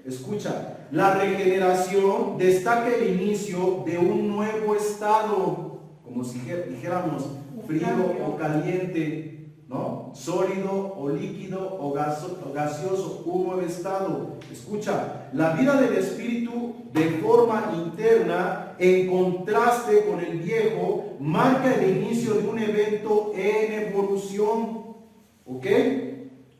Escucha, la regeneración destaca el inicio de un nuevo estado, como si dijéramos frío o caliente, ¿no? Sólido o líquido o gaseoso, un nuevo estado. Escucha, la vida del espíritu de forma interna, en contraste con el viejo, marca el inicio de un evento en evolución. ¿Ok?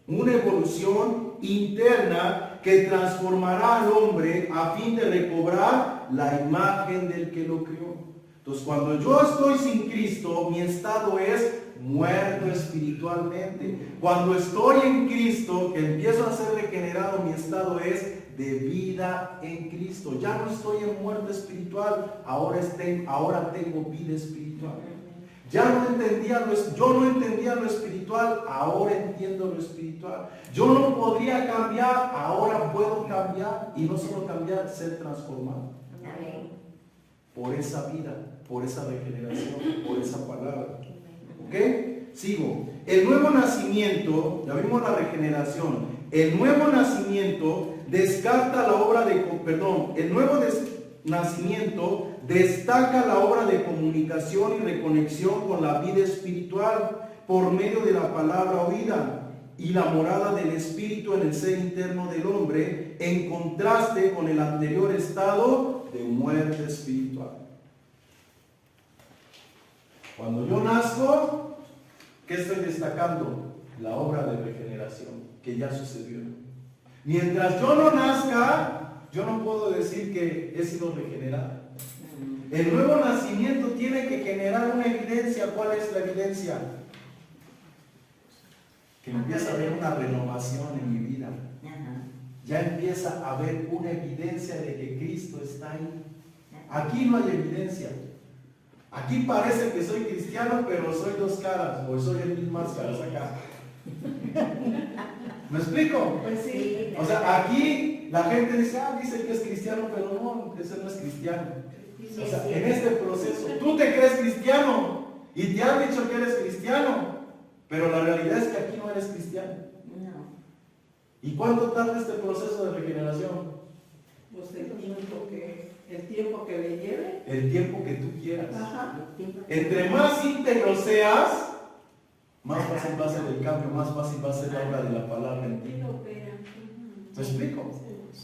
Una evolución interna que transformará al hombre a fin de recobrar la imagen del que lo creó. Entonces, cuando yo estoy sin Cristo, mi estado es muerto espiritualmente. Cuando estoy en Cristo, que empiezo a ser regenerado, mi estado es de vida en Cristo. Ya no estoy en muerte espiritual, ahora tengo vida espiritual. Yo no entendía lo espiritual, ahora entiendo lo espiritual. Yo no podría cambiar, ahora puedo cambiar. Y no solo cambiar, ser transformado. Amén. Por esa vida, por esa regeneración, por esa palabra. ¿Ok? Sigo. El nuevo nacimiento, ya vimos la regeneración. El nuevo nacimiento descarta la obra de, el nuevo nacimiento destaca la obra de comunicación y reconexión con la vida espiritual por medio de la palabra oída y la morada del Espíritu en el ser interno del hombre, en contraste con el anterior estado de muerte espiritual. Cuando yo nazco, ¿qué estoy destacando? La obra de regeneración que ya sucedió. Mientras yo no nazca, yo no puedo decir que he sido regenerado. El nuevo nacimiento tiene que generar una evidencia. ¿Cuál es la evidencia? Que empieza a haber una renovación en mi vida. Ya empieza a haber una evidencia de que Cristo está ahí. Aquí no hay evidencia. Aquí parece que soy cristiano, pero soy dos caras, o soy el mismo máscaras acá. ¿Me explico? Pues sí. O sea, aquí la gente dice que es cristiano, pero no, ese no es cristiano. O sea, en este proceso, tú te crees cristiano y te han dicho que eres cristiano, pero la realidad es que aquí no eres cristiano. No. ¿Y cuánto tarda este proceso de regeneración? Pues el tiempo que le lleve. El tiempo que tú quieras. Ajá. Entre más íntegro seas, más fácil va a ser el cambio, más fácil va a ser la obra de la palabra en ti. ¿Me explico?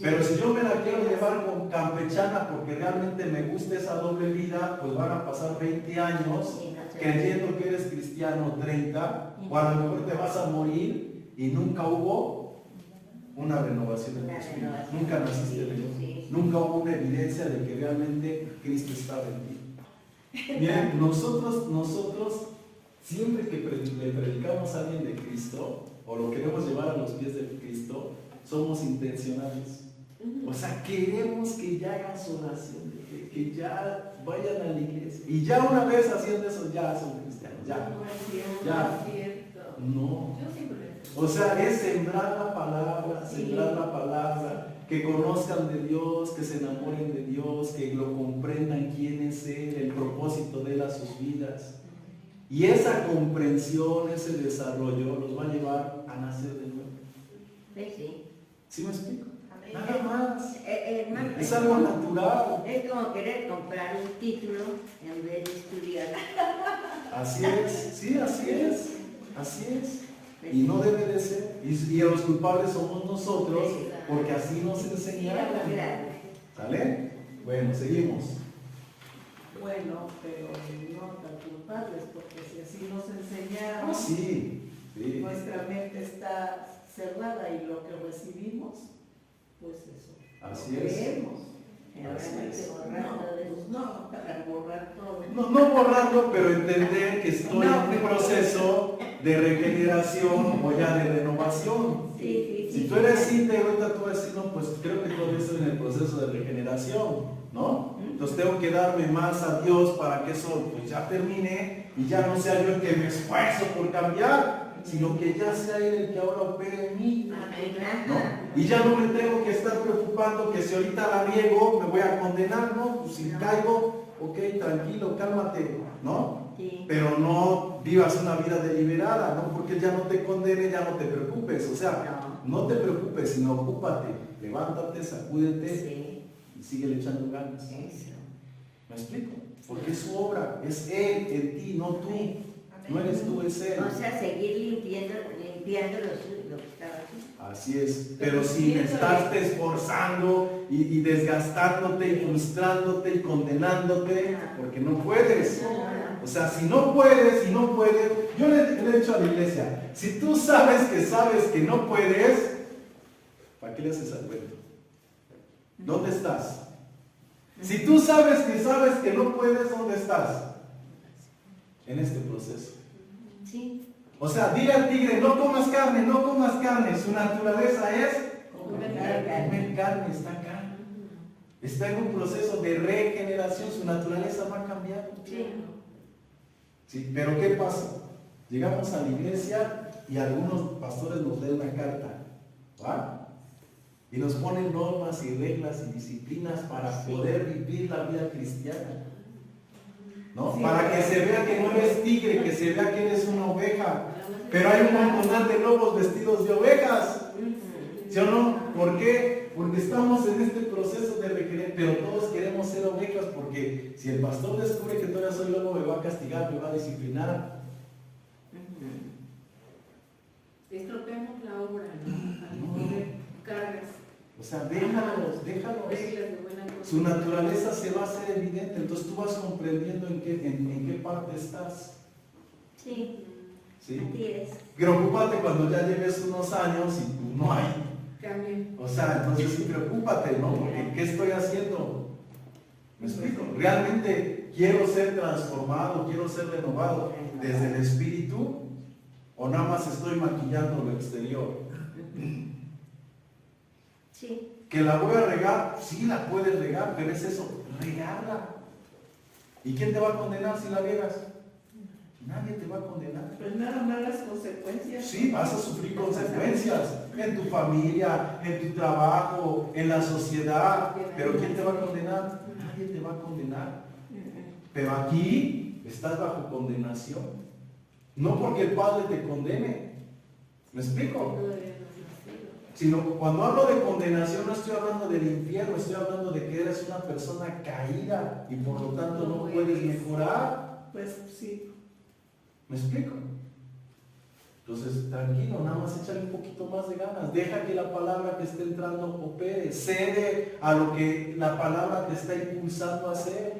Pero si yo me la quiero llevar con campechana porque realmente me gusta esa doble vida, pues van a pasar 20 años creyendo que eres cristiano, 30, o a lo mejor te vas a morir y nunca hubo una renovación de tu espíritu. Nunca naciste de nuevo. Nunca hubo una evidencia de que realmente Cristo estaba en ti. Miren, nosotros siempre que le predicamos a alguien de Cristo, o lo queremos llevar a los pies de Cristo, somos intencionales. O sea, queremos que ya hagan su oración, que ya vayan a la iglesia. Y ya una vez haciendo eso, ya son cristianos. Ya. No es cierto, Ya. no es cierto. No. Yo siempre. O sea, es sembrar la palabra, que conozcan de Dios, que se enamoren de Dios, que lo comprendan quién es Él, el propósito de Él a sus vidas. Y esa comprensión, ese desarrollo, los va a llevar a nacer de nuevo. Sí. ¿Sí me explico? Amén. Nada más. Hermano, Es algo natural. es como querer comprar un título en vez de estudiar. Así es, sí, así es. Así es. Y no debe de ser. Y los culpables somos nosotros, porque así nos enseñaron. Claro. ¿Sale? Bueno, seguimos. Bueno, pero no tan culpables, porque si así nos enseñaron, Sí, sí. nuestra mente está cerrada y lo que recibimos, pues eso. Así lo es. creemos. Ahora Así no hay es. que borrar No, todo eso. pues no, para borrar todo. No borrarlo, pero entender que estoy en un proceso de regeneración o ya de renovación. Sí. Si tú eres íntegro, ahorita tú vas a decir, no, pues creo que todavía estoy en el proceso de regeneración, ¿no? Entonces tengo que darme más a Dios para que eso pues ya termine y ya no sea yo el que me esfuerzo por cambiar, sino que ya sea Él el que ahora opere en mí, ¿no? Y ya no me tengo que estar preocupando que si ahorita la riego me voy a condenar, ¿no? Pues si caigo, ok, tranquilo, cálmate, ¿no? Sí. Pero no vivas una vida deliberada, ¿no? Porque Él ya no te condene, ya no te preocupes, o sea, no te preocupes, sino ocúpate, levántate, sacúdete Sí. y sigue echando ganas. Eso. ¿Me explico? Porque es su obra, es Él en ti, no tú. No eres tú, es Él. O sea, seguir limpiando lo que estaba aquí. Así es, pero sin estarte esforzando y desgastándote y frustrándote y condenándote, porque no puedes. O sea, si no puedes, yo le he dicho a la iglesia, si tú sabes que no puedes, ¿para qué le haces al cuento? ¿Dónde estás? Si tú sabes que no puedes, ¿dónde estás? En este proceso. Sí. O sea, dile al tigre, no comas carne, su naturaleza es comer carne, está acá. Está en un proceso de regeneración, su naturaleza va a cambiar. Sí. Sí, pero ¿qué pasa? Llegamos a la iglesia y algunos pastores nos leen una carta, ¿va? Y nos ponen normas y reglas y disciplinas para poder vivir la vida cristiana, ¿no? Sí, para que se vea que no eres tigre, que se vea que eres una oveja. Pero hay un montón de lobos vestidos de ovejas, ¿sí o no? ¿Por qué? Porque estamos en este proceso de requerir, pero todos queremos ser ovejas, porque si el pastor descubre que todavía soy lobo, me va a castigar, me va a disciplinar. Estropeamos la obra, ¿no? Al poner cargas. O sea, déjalos. Reglas de buena cosa. Su naturaleza se va a hacer evidente, entonces tú vas comprendiendo en qué parte estás. Sí. ¿Sí? Así es. Preocúpate cuando ya lleves unos años y tú no hay. Cambien. O sea, entonces sí, preocúpate, ¿no? Porque ¿qué estoy haciendo? ¿Me explico? ¿Realmente quiero ser transformado, quiero ser renovado desde el espíritu? ¿O nada más estoy maquillando lo exterior? Sí. ¿Que la voy a regar? Sí, la puedes regar, pero es eso, regarla. ¿Y quién te va a condenar si la riegas? Nadie te va a condenar. Pues nada más las consecuencias. Sí, vas a sufrir consecuencias en tu familia, en tu trabajo, en la sociedad. Pero ¿quién te va a condenar? Nadie te va a condenar. Pero aquí estás bajo condenación. No porque el Padre te condene. ¿Me explico? Todavía no es nacido. Sino cuando hablo de condenación no estoy hablando del infierno, estoy hablando de que eres una persona caída y por lo tanto no puedes mejorar. Pues sí. ¿Me explico? Entonces, tranquilo, nada más échale un poquito más de ganas. Deja que la palabra que esté entrando opere. Cede a lo que la palabra te está impulsando a hacer.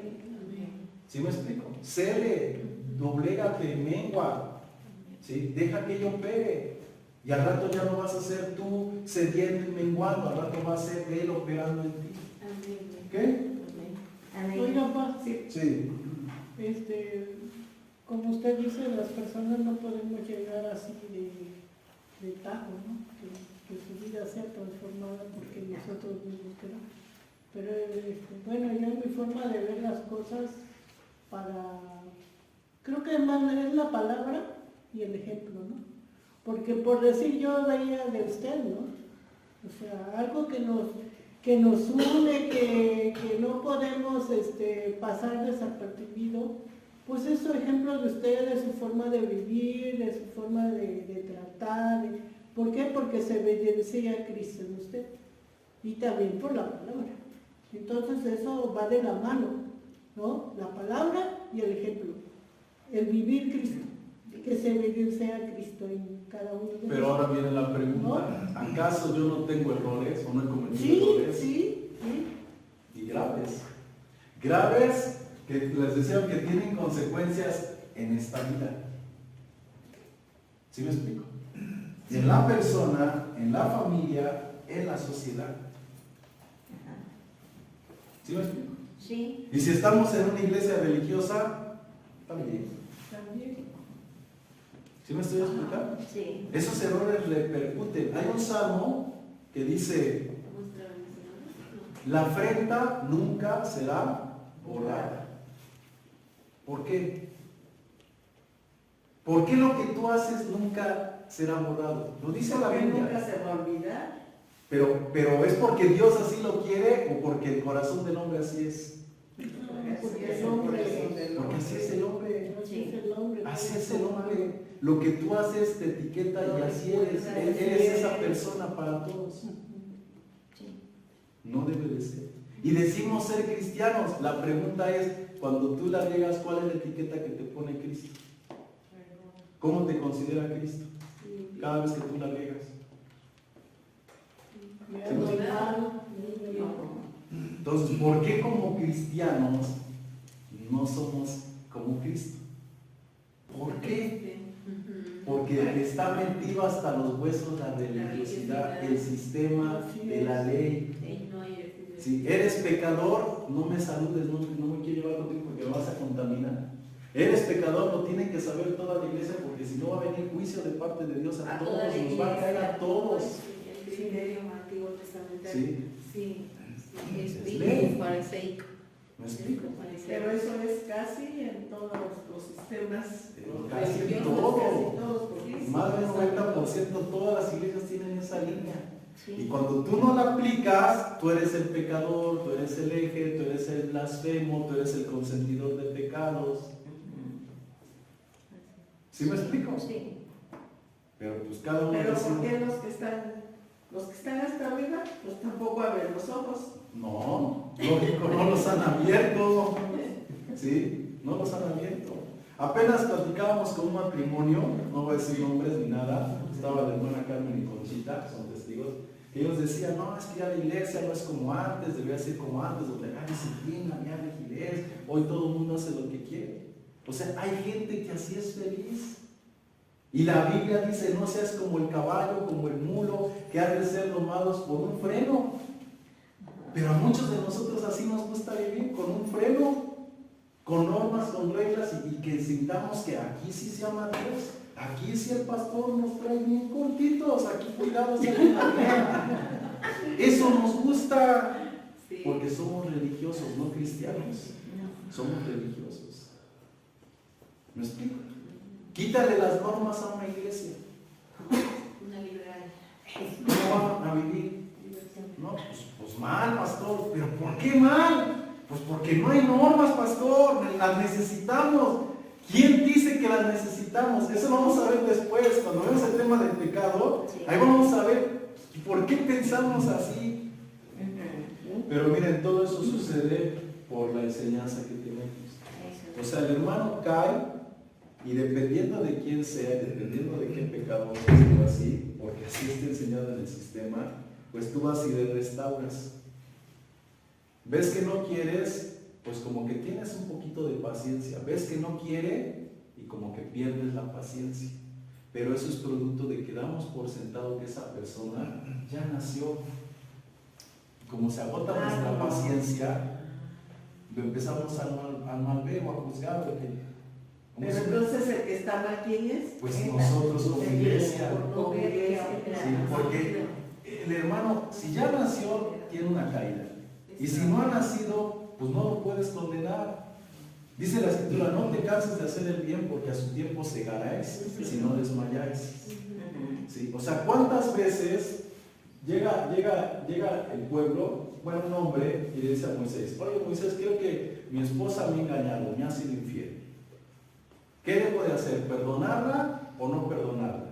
¿Sí me explico? Cede, doblégate, mengua. ¿Sí? Deja que ello opere. Y al rato ya no vas a ser tú cediendo y menguando, al rato va a ser Él operando en ti. Amén. ¿Ok? Amén. Oiga, pa, sí, Sí. como usted dice, las personas no podemos llegar así de tajo, ¿no? Que su vida sea transformada porque nosotros mismos queramos. Pero bueno, yo en mi forma de ver las cosas creo que más es la palabra y el ejemplo, ¿no? Porque por decir yo veía de usted, ¿no? O sea, algo que nos une, que no podemos pasar desapercibido. Pues eso, ejemplo de usted, de su forma de vivir, de su forma de tratar. ¿Por qué? Porque se evidencia a Cristo en usted. Y también por la palabra. Entonces eso va de la mano, ¿no? La palabra y el ejemplo. El vivir Cristo. Que se evidencia a Cristo en cada uno de nosotros. Pero ahora viene la pregunta, ¿acaso yo no tengo errores o no he cometido Sí, errores? sí. Y graves. Graves que les decía que tienen consecuencias en esta vida. ¿Sí me explico? En la persona, en la familia, en la sociedad. ¿Sí me explico? Sí. Y si estamos en una iglesia religiosa, también. También. ¿Sí me estoy explicando? Sí. Esos errores repercuten. Hay un salmo que dice, Muestra bendiciones. la afrenta nunca será borrada. ¿Por qué? ¿Por qué lo que tú haces nunca será borrado? Lo dice la Porque nunca Biblia. se va a olvidar. Pero ¿es porque Dios así lo quiere o porque el corazón del hombre así es? Porque el hombre, Porque así es el hombre. así es el hombre. Así es el hombre. Lo que tú haces te etiqueta y así eres. Eres esa persona para todos. Sí. No debe de ser. Y decimos ser cristianos. La pregunta es, cuando tú la riegas, ¿cuál es la etiqueta que te pone Cristo? ¿Cómo te considera Cristo? Cada vez que tú la riegas. Ya no hay mal, Entonces, ¿por qué como cristianos no somos como Cristo? ¿Por qué? Porque está metido hasta los huesos la religiosidad, el sistema de la ley. Si eres pecador, no me saludes, no me quiero llevar contigo porque me vas a contaminar. Eres pecador, lo tiene que saber toda la iglesia, porque si no va a venir juicio de parte de Dios a todos, nos va a caer a todos. El criterio antiguo testamentario. Sí. Sí. Es ley. bien fariseico. ¿Me explico? pero eso es casi en todos los sistemas. Casi religiosos, todo. casi todos, porque Más del 90% todas las iglesias tienen esa línea. Sí. Y cuando tú no la aplicas, tú eres el pecador, tú eres el hereje, tú eres el blasfemo, tú eres el consentidor de pecados. ¿Sí me explico? Sí. Pero pues cada uno Pero decide. ¿por qué los que están hasta arriba, pues tampoco abren los ojos? No, lógico, no los han abierto. ¿Sí? No los han abierto. Apenas platicábamos con un matrimonio, no voy a decir nombres ni nada, estaba la hermana Carmen y Conchita, son testigos, que ellos decían, no, es que ya la iglesia no es como antes, debería ser como antes, donde hay disciplina, hay rigidez, hoy todo el mundo hace lo que quiere. O sea, hay gente que así es feliz. Y la Biblia dice, no seas como el caballo, como el mulo, que han de ser domados por un freno. Pero a muchos de nosotros así nos gusta vivir, con un freno, con normas, con reglas, y que sintamos que aquí sí se ama a Dios. Aquí sí el pastor nos trae bien cortitos, aquí cuidados en la guerra. Eso nos gusta, Sí. porque somos religiosos, no cristianos. Somos religiosos. ¿Me explico? Quítale las normas a una iglesia. Una liberal. ¿Cómo van a vivir? No, pues mal, pastor. ¿Pero por qué mal? Pues porque no hay normas, pastor. Las necesitamos. ¿Quién dice que las necesitamos? Eso lo vamos a ver después. Cuando vemos el tema del pecado, Sí. ahí vamos a ver por qué pensamos así. Pero miren, todo eso sucede por la enseñanza que tenemos. O sea, el hermano cae y dependiendo de quién sea, dependiendo de qué pecado esté así, porque así está enseñado en el sistema, pues tú vas y le restauras. ¿Ves que no quieres? Pues como que tienes un poquito de paciencia. ¿Ves que no quiere? Y como que pierdes la paciencia. Pero eso es producto de que damos por sentado que esa persona ya nació. Como se agota nuestra paciencia, lo empezamos al malveo, a juzgar. Pero entonces el que está mal, ¿quién es? Pues nosotros como iglesia. Como iglesia. Sí, porque el hermano, si ya nació, tiene una caída. Y si no ha nacido, pues no lo puedes condenar. Dice la Escritura, no te canses de hacer el bien porque a su tiempo segaráis, si no desmayáis. ¿Sí? O sea, ¿cuántas veces llega el pueblo, bueno, un hombre, y le dice a Moisés, oye Moisés, creo que mi esposa me ha engañado, me ha sido infiel. ¿Qué debo de hacer? ¿Perdonarla o no perdonarla?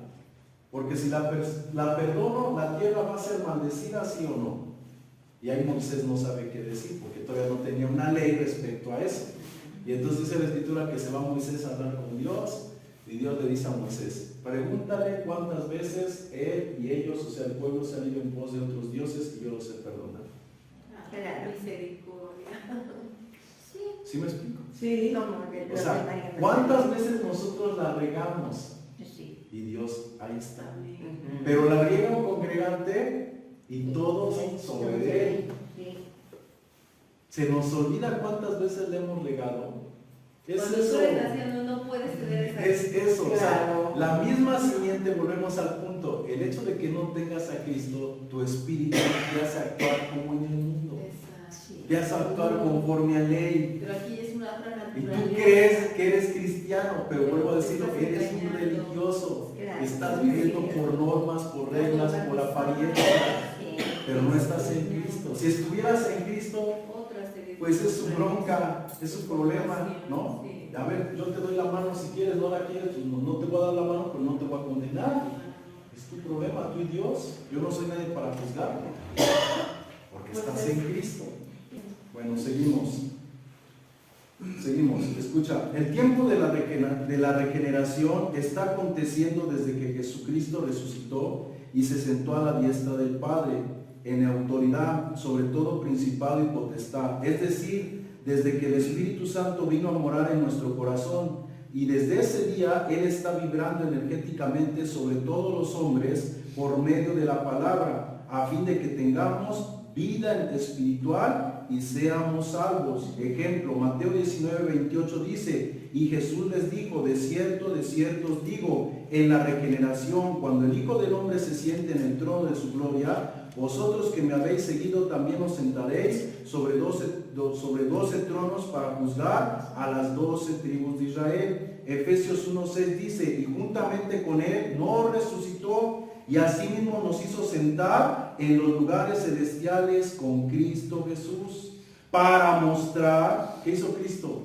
Porque si la perdono, la tierra va a ser maldecida, ¿sí o no? Y ahí Moisés no sabe qué decir, porque todavía no tenía una ley respecto a eso. Y entonces dice la Escritura que se va Moisés a hablar con Dios, y Dios le dice a Moisés, pregúntale cuántas veces él y ellos, o sea el pueblo, se han ido en pos de otros dioses y yo los he perdonado. Claro. Misericordia. ¿Sí me explico? Sí. O sea, ¿cuántas veces nosotros la regamos? Sí. Y Dios ahí está. Ujú. Pero la riega un congregante y todos sobre él. Sí. Se nos olvida cuántas veces le hemos regado. Es Cuando eso. tú eres naciendo no puedes tener esa. Es eso. O sea, Claro. la misma simiente, volvemos al punto. El hecho de que no tengas a Cristo, tu espíritu te hace actuar como en el mundo. Esa. Te hace actuar conforme a ley. Pero aquí es una otra Y naturaleza. tú crees que eres cristiano, pero vuelvo a decirlo, eres un religioso. Claro. Estás viviendo por normas, por reglas, por apariencia, Sí. pero no estás en Cristo. Si estuvieras en Cristo, Otra serie. pues es su bronca, es su problema, ¿no? Sí. A ver, yo te doy la mano si quieres, no la quieres, pues no te voy a dar la mano, pero no te voy a condenar. Es tu problema, tú y Dios. Yo no soy nadie para juzgarte, porque estás en Cristo. Bueno, seguimos. Seguimos, escucha, el tiempo de la regeneración está aconteciendo desde que Jesucristo resucitó y se sentó a la diestra del Padre. en autoridad sobre todo principado y potestad, es decir, desde que el Espíritu Santo vino a morar en nuestro corazón, y desde ese día Él está vibrando energéticamente sobre todos los hombres por medio de la palabra, a fin de que tengamos vida espiritual y seamos salvos. Ejemplo, Mateo 19:28 dice: y Jesús les dijo, de cierto os digo, en la regeneración, cuando el Hijo del Hombre se siente en el trono de su gloria, vosotros que me habéis seguido también os sentaréis sobre 12 tronos para juzgar a las 12 tribus de Israel. Efesios 1:6 dice: y juntamente con Él nos resucitó y asimismo nos hizo sentar en los lugares celestiales con Cristo Jesús, para mostrar, ¿qué hizo Cristo?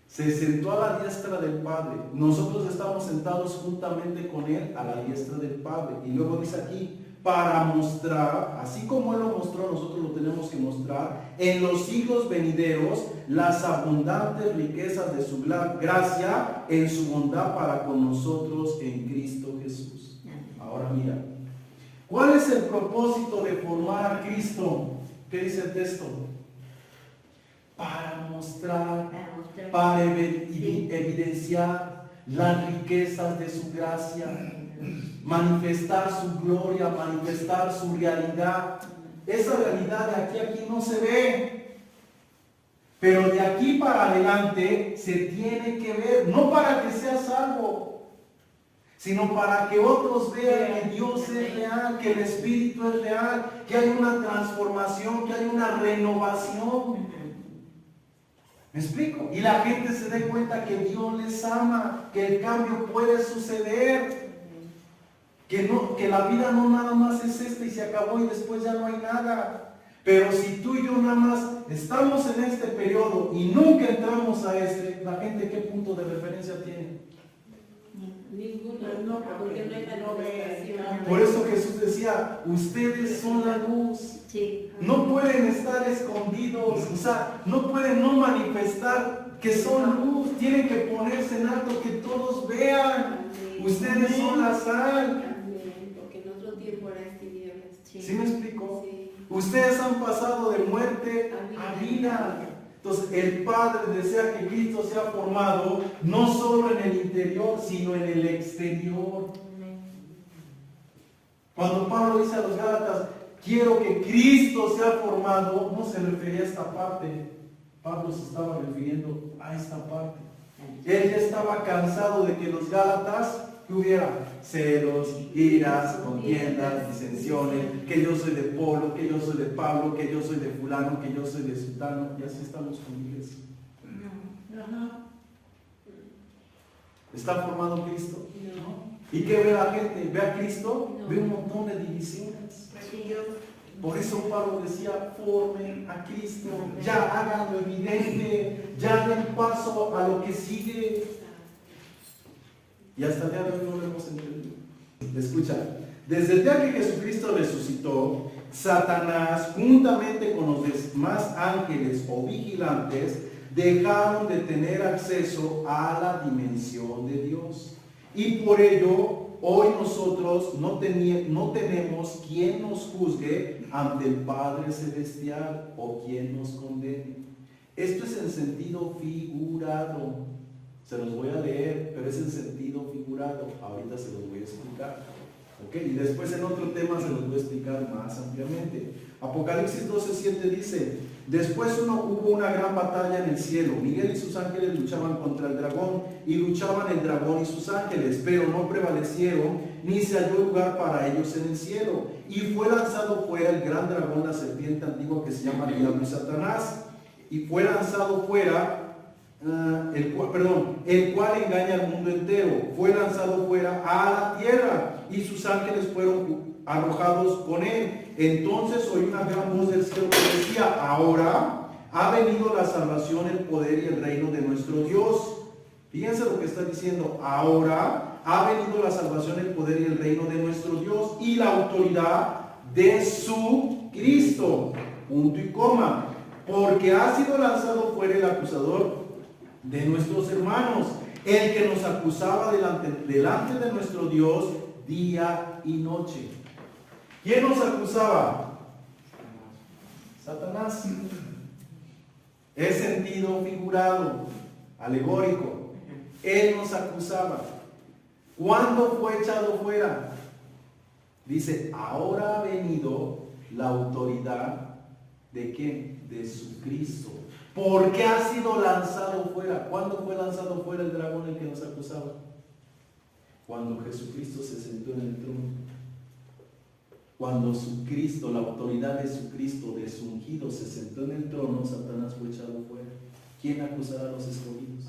Se sentó a la diestra del Padre. Nosotros estamos sentados juntamente con Él a la diestra del Padre. Y luego dice aquí, para mostrar, así como Él lo mostró, nosotros lo tenemos que mostrar, en los siglos venideros, las abundantes riquezas de su gracia en su bondad para con nosotros en Cristo Jesús. Ahora mira, ¿cuál es el propósito de formar a Cristo? ¿Qué dice el texto? Para mostrar, para evidenciar las riquezas de su gracia, manifestar su gloria, manifestar su realidad. Esa realidad de aquí a aquí no se ve, pero de aquí para adelante se tiene que ver, no para que sea salvo, sino para que otros vean que Dios es real, que el Espíritu es real, que hay una transformación, que hay una renovación. ¿Me explico? Y la gente se dé cuenta que Dios les ama, que el cambio puede suceder, que la vida no nada más es esta y se acabó y después ya no hay nada. Pero si tú y yo nada más estamos en este periodo y nunca entramos a este, la gente ¿qué punto de referencia tiene? Ninguno, no, porque no hay manifestación. Por eso Jesús decía, ustedes son la luz. Sí. No pueden estar escondidos, o sea, no pueden no manifestar que son luz, tienen que ponerse en alto, que todos vean. Ustedes son la sal. Amén, porque en otro tiempo eran tinieblas. ¿Sí me explico? Sí. Ustedes han pasado de muerte a vida. Entonces el Padre desea que Cristo sea formado no solo en el interior, sino en el exterior. Cuando Pablo dice a los Gálatas, quiero que Cristo sea formado, no se refería a esta parte. Pablo se estaba refiriendo a esta parte. Él ya estaba cansado de que los Gálatas hubiera celos, iras, contiendas, disensiones, que yo soy de Polo, que yo soy de Pablo, que yo soy de fulano, que yo soy de sultano, y así estamos con la iglesia. Ajá. ¿Está formado Cristo? No. ¿Y qué ve la gente? ¿Ve a Cristo? No. Ve un montón de divisiones. Por eso Pablo decía, formen a Cristo, ya háganlo evidente, ya den paso a lo que sigue. Y hasta el día de hoy no lo hemos entendido. Escucha, desde el día que Jesucristo resucitó, Satanás, juntamente con los demás ángeles o vigilantes, dejaron de tener acceso a la dimensión de Dios. Y por ello, hoy nosotros no tenemos quien nos juzgue ante el Padre Celestial o quien nos condene. Esto es en sentido figurado. Se los voy a leer, pero es en sentido figurado. Ahorita se los voy a explicar. ¿Ok? Y después en otro tema se los voy a explicar más ampliamente. Apocalipsis 12:7 dice: después hubo una gran batalla en el cielo. Miguel y sus ángeles luchaban contra el dragón, y luchaban el dragón y sus ángeles, pero no prevalecieron, ni se halló lugar para ellos en el cielo. Y fue lanzado fuera el gran dragón, la serpiente antigua que se llama el diablo y Satanás. Y fue lanzado fuera el cual engaña al mundo entero. Fue lanzado fuera a la tierra, y sus ángeles fueron arrojados con él. Entonces oí una gran voz del cielo que decía: ahora ha venido la salvación, el poder y el reino de nuestro Dios. Fíjense lo que está diciendo: ahora ha venido la salvación, el poder y el reino de nuestro Dios, y la autoridad de su Cristo. Punto y coma. Porque ha sido lanzado fuera el acusador de nuestros hermanos, el que nos acusaba delante de nuestro Dios día y noche. ¿Quién nos acusaba? Satanás. Es sentido figurado, alegórico. Él nos acusaba. ¿Cuándo fue echado fuera? Dice, ahora ha venido la autoridad ¿de quién? De su Cristo. ¿Por qué ha sido lanzado fuera? ¿Cuándo fue lanzado fuera el dragón el que nos acusaba? Cuando Jesucristo se sentó en el trono. Cuando su Cristo, la autoridad de su Cristo, de su ungido, se sentó en el trono, Satanás fue echado fuera. ¿Quién acusará a los escogidos?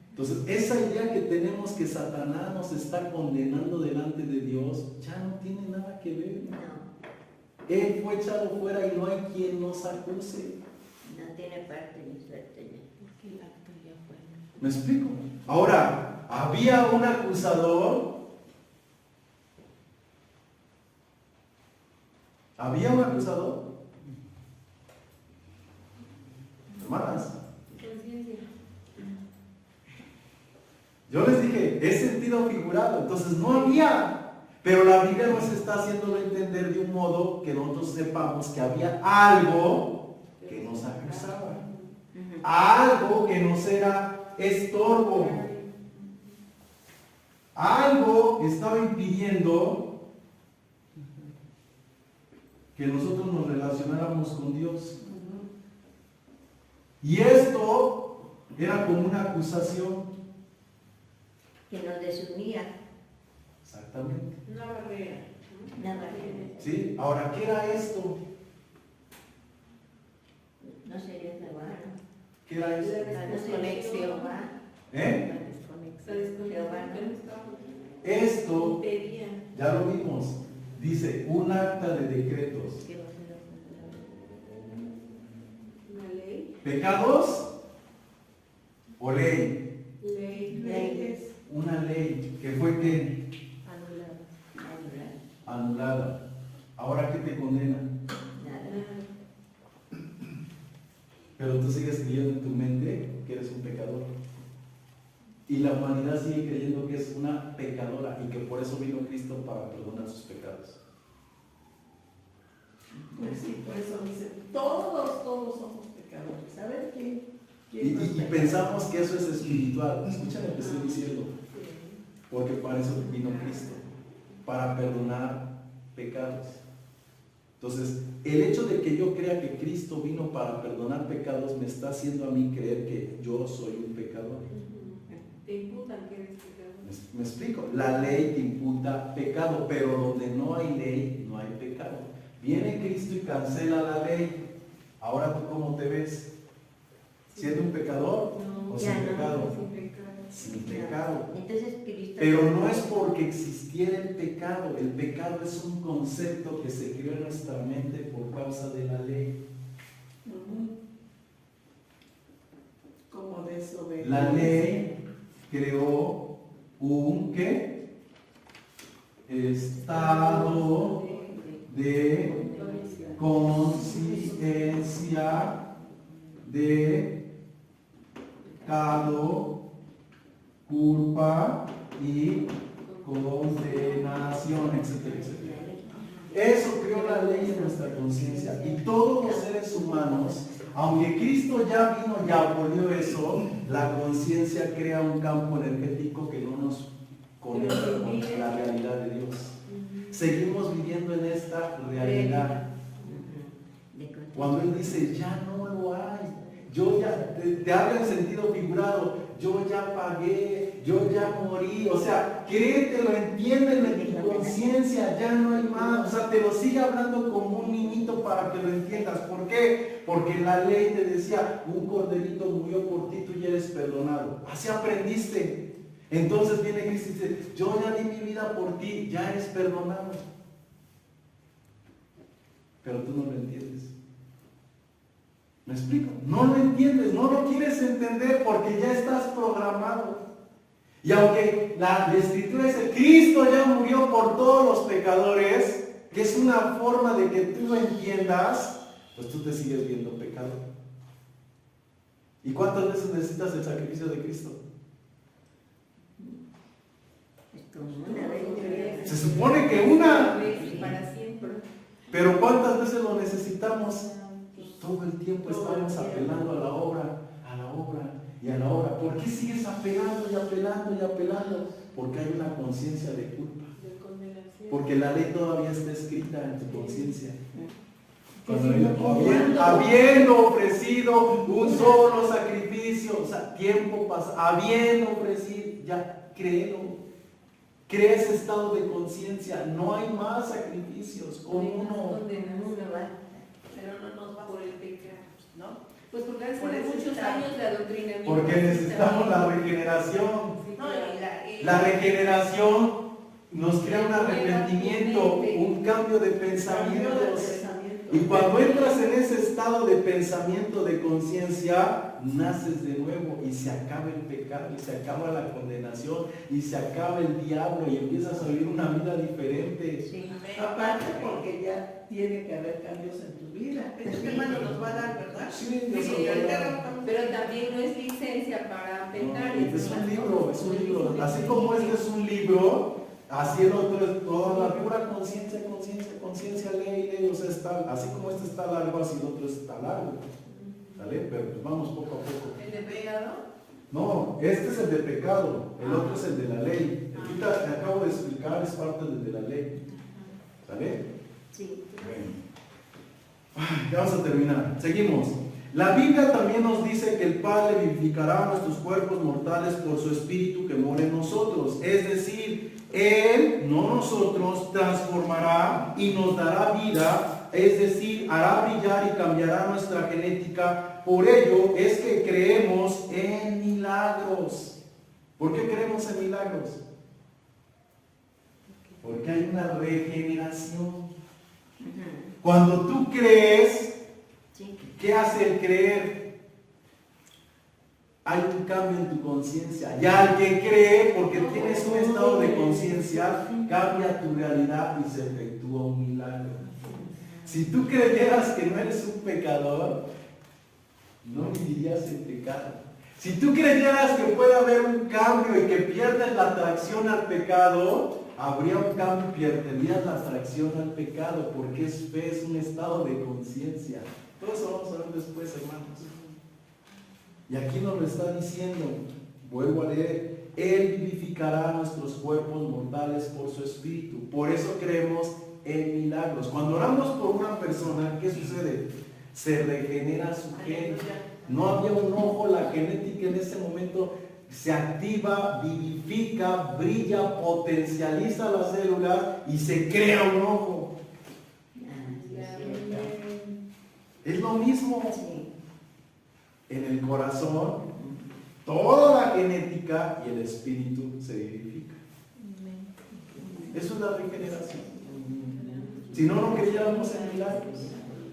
Entonces, esa idea que tenemos que Satanás nos está condenando delante de Dios, ya no tiene nada que ver. Él fue echado fuera y no hay quien nos acuse. No tiene parte ni suerte. ¿Me explico? Ahora, había un acusador. ¿Había un acusador? Hermanas, Conciencia. yo les dije, es sentido figurado, entonces no había. Pero la Biblia nos está haciéndolo entender de un modo que nosotros sepamos que había algo que nos acusaba. Algo que nos era estorbo. Algo que estaba impidiendo que nosotros nos relacionáramos con Dios. Y esto era como una acusación. Que nos desunía. Exactamente. Una barrera. Una barrera. ¿Sí? Ahora, ¿qué era esto? No sería trabajo. ¿Qué era esto? La desconexión. ¿Eh? Se desconectó. Esto, Impedía. ya lo vimos, dice un acta de decretos. Una ley. ¿Pecados o ley? Ley. Leyes. Una ley que fue que Anulada. anulada. Ahora, ¿qué te condena? Nada. Pero tú sigues creyendo en tu mente que eres un pecador. Y la humanidad sigue creyendo que es una pecadora y que por eso vino Cristo para perdonar sus pecados. Pues sí, por eso dicen, todos somos pecadores. A ver quién Y pensamos que eso es espiritual. Escucha lo que estoy diciendo. Porque para eso vino Cristo, para perdonar pecados. Entonces, el hecho de que yo crea que Cristo vino para perdonar pecados me está haciendo a mí creer que yo soy un pecador. Te imputan que eres pecador. ¿Me explico? La ley te imputa pecado, pero donde no hay ley, no hay pecado. Viene Cristo y cancela la ley. Ahora tú, ¿cómo te ves? ¿Siendo un pecador No, o ya sin no, pecado? Sin pecado. Sin pecado. Entonces Cristo. Pero no es porque existiera el pecado. El pecado es un concepto que se creó en nuestra mente por causa de la ley. Como de eso de La ley creó un ¿qué? Estado de conciencia de pecado, culpa y condenación, etcétera, etcétera. Eso creó la ley en nuestra conciencia. Y todos los seres humanos, aunque Cristo ya vino y abolió eso, la conciencia crea un campo energético que no nos conecta con la realidad de Dios. Seguimos viviendo en esta realidad. Cuando Él dice, ya no lo hay, yo ya, te habla en sentido figurado, yo ya pagué, yo ya morí, o sea, créetelo, entiéndelo en tu conciencia, ya no hay más, o sea, te lo sigue hablando como un niñito para que lo entiendas. ¿Por qué? Porque la ley te decía, un corderito murió por ti, tú ya eres perdonado. Así aprendiste. Entonces viene Cristo y dice, yo ya di mi vida por ti, ya eres perdonado. Pero tú no lo entiendes. ¿Me explico? No lo entiendes, no lo quieres entender porque ya estás programado. Y aunque la Escritura dice, Cristo ya murió por todos los pecadores, que es una forma de que tú lo entiendas, pues tú te sigues viendo pecador. ¿Y cuántas veces necesitas el sacrificio de Cristo? Es como una vez. Se supone que una. Para siempre. Pero ¿cuántas veces lo necesitamos? Todo el tiempo estamos apelando a la obra y a la obra. ¿Por qué sigues apelando y apelando y apelando? Porque hay una conciencia de culpa. De condenación. Porque la ley todavía está escrita en tu conciencia. Cuando Habiendo ofrecido un solo sacrificio, o sea, tiempo pasado, habiendo ofrecido, ya créelo. Crea ese estado de conciencia. No hay más sacrificios con uno. Pero no nos va por el pecado, ¿no? Pues porque han sido Por eso muchos está. años de adoctrinamiento. Porque necesitamos la regeneración. Sí, No, y La regeneración nos crea un arrepentimiento, un cambio de pensamientos. Y cuando entras en ese estado de pensamiento, de conciencia, naces de nuevo y se acaba el pecado, y se acaba la condenación, y se acaba el diablo, y empiezas a vivir una vida diferente. Sí. Aparte porque ya tiene que haber cambios en tu vida. Este hermano nos va a dar, ¿verdad? Sí, Sí, eso pero también no es licencia para pecar. es un libro, es un libro. Así como este es un libro, así el otro es toda la pura conciencia, conciencia, ley, o sea, está, así como este está largo, así el otro está largo. ¿Sale? Pero pues vamos poco a poco. ¿El de pecado? No, este es el de pecado, el otro es el de la ley. Ahorita te acabo de explicar, es parte del de la ley. ¿Sale? Sí. Bueno. Ya vamos a terminar. Seguimos. La Biblia también nos dice que el Padre vivificará nuestros cuerpos mortales por su Espíritu que mora en nosotros. Es decir, Él, no nosotros, transformará y nos dará vida, es decir, hará brillar y cambiará nuestra genética. Por ello es que creemos en milagros. ¿Por qué creemos en milagros? Porque hay una regeneración. Cuando tú crees, Sí. ¿qué hace el creer? Hay un cambio en tu conciencia. Y al que cree, porque tienes un estado de conciencia, cambia tu realidad y se efectúa un milagro. Si tú creyeras que no eres un pecador, no vivirías en pecado. Si tú creyeras que puede haber un cambio y que pierdes la atracción al pecado, habría un cambio y perderías la atracción al pecado, porque es fe, es un estado de conciencia. Todo eso vamos a ver después, hermanos. Y aquí nos lo está diciendo, vuelvo a leer, Él vivificará nuestros cuerpos mortales por su Espíritu. Por eso creemos en milagros. Cuando oramos por una persona, ¿qué sucede? Se regenera su gen. No había un ojo, la genética en ese momento se activa, vivifica, brilla, potencializa las células y se crea un ojo. Es lo mismo. Sí. En el corazón, toda la genética y el espíritu se vivifica. Eso es la regeneración. Si no, no creyéramos en milagros.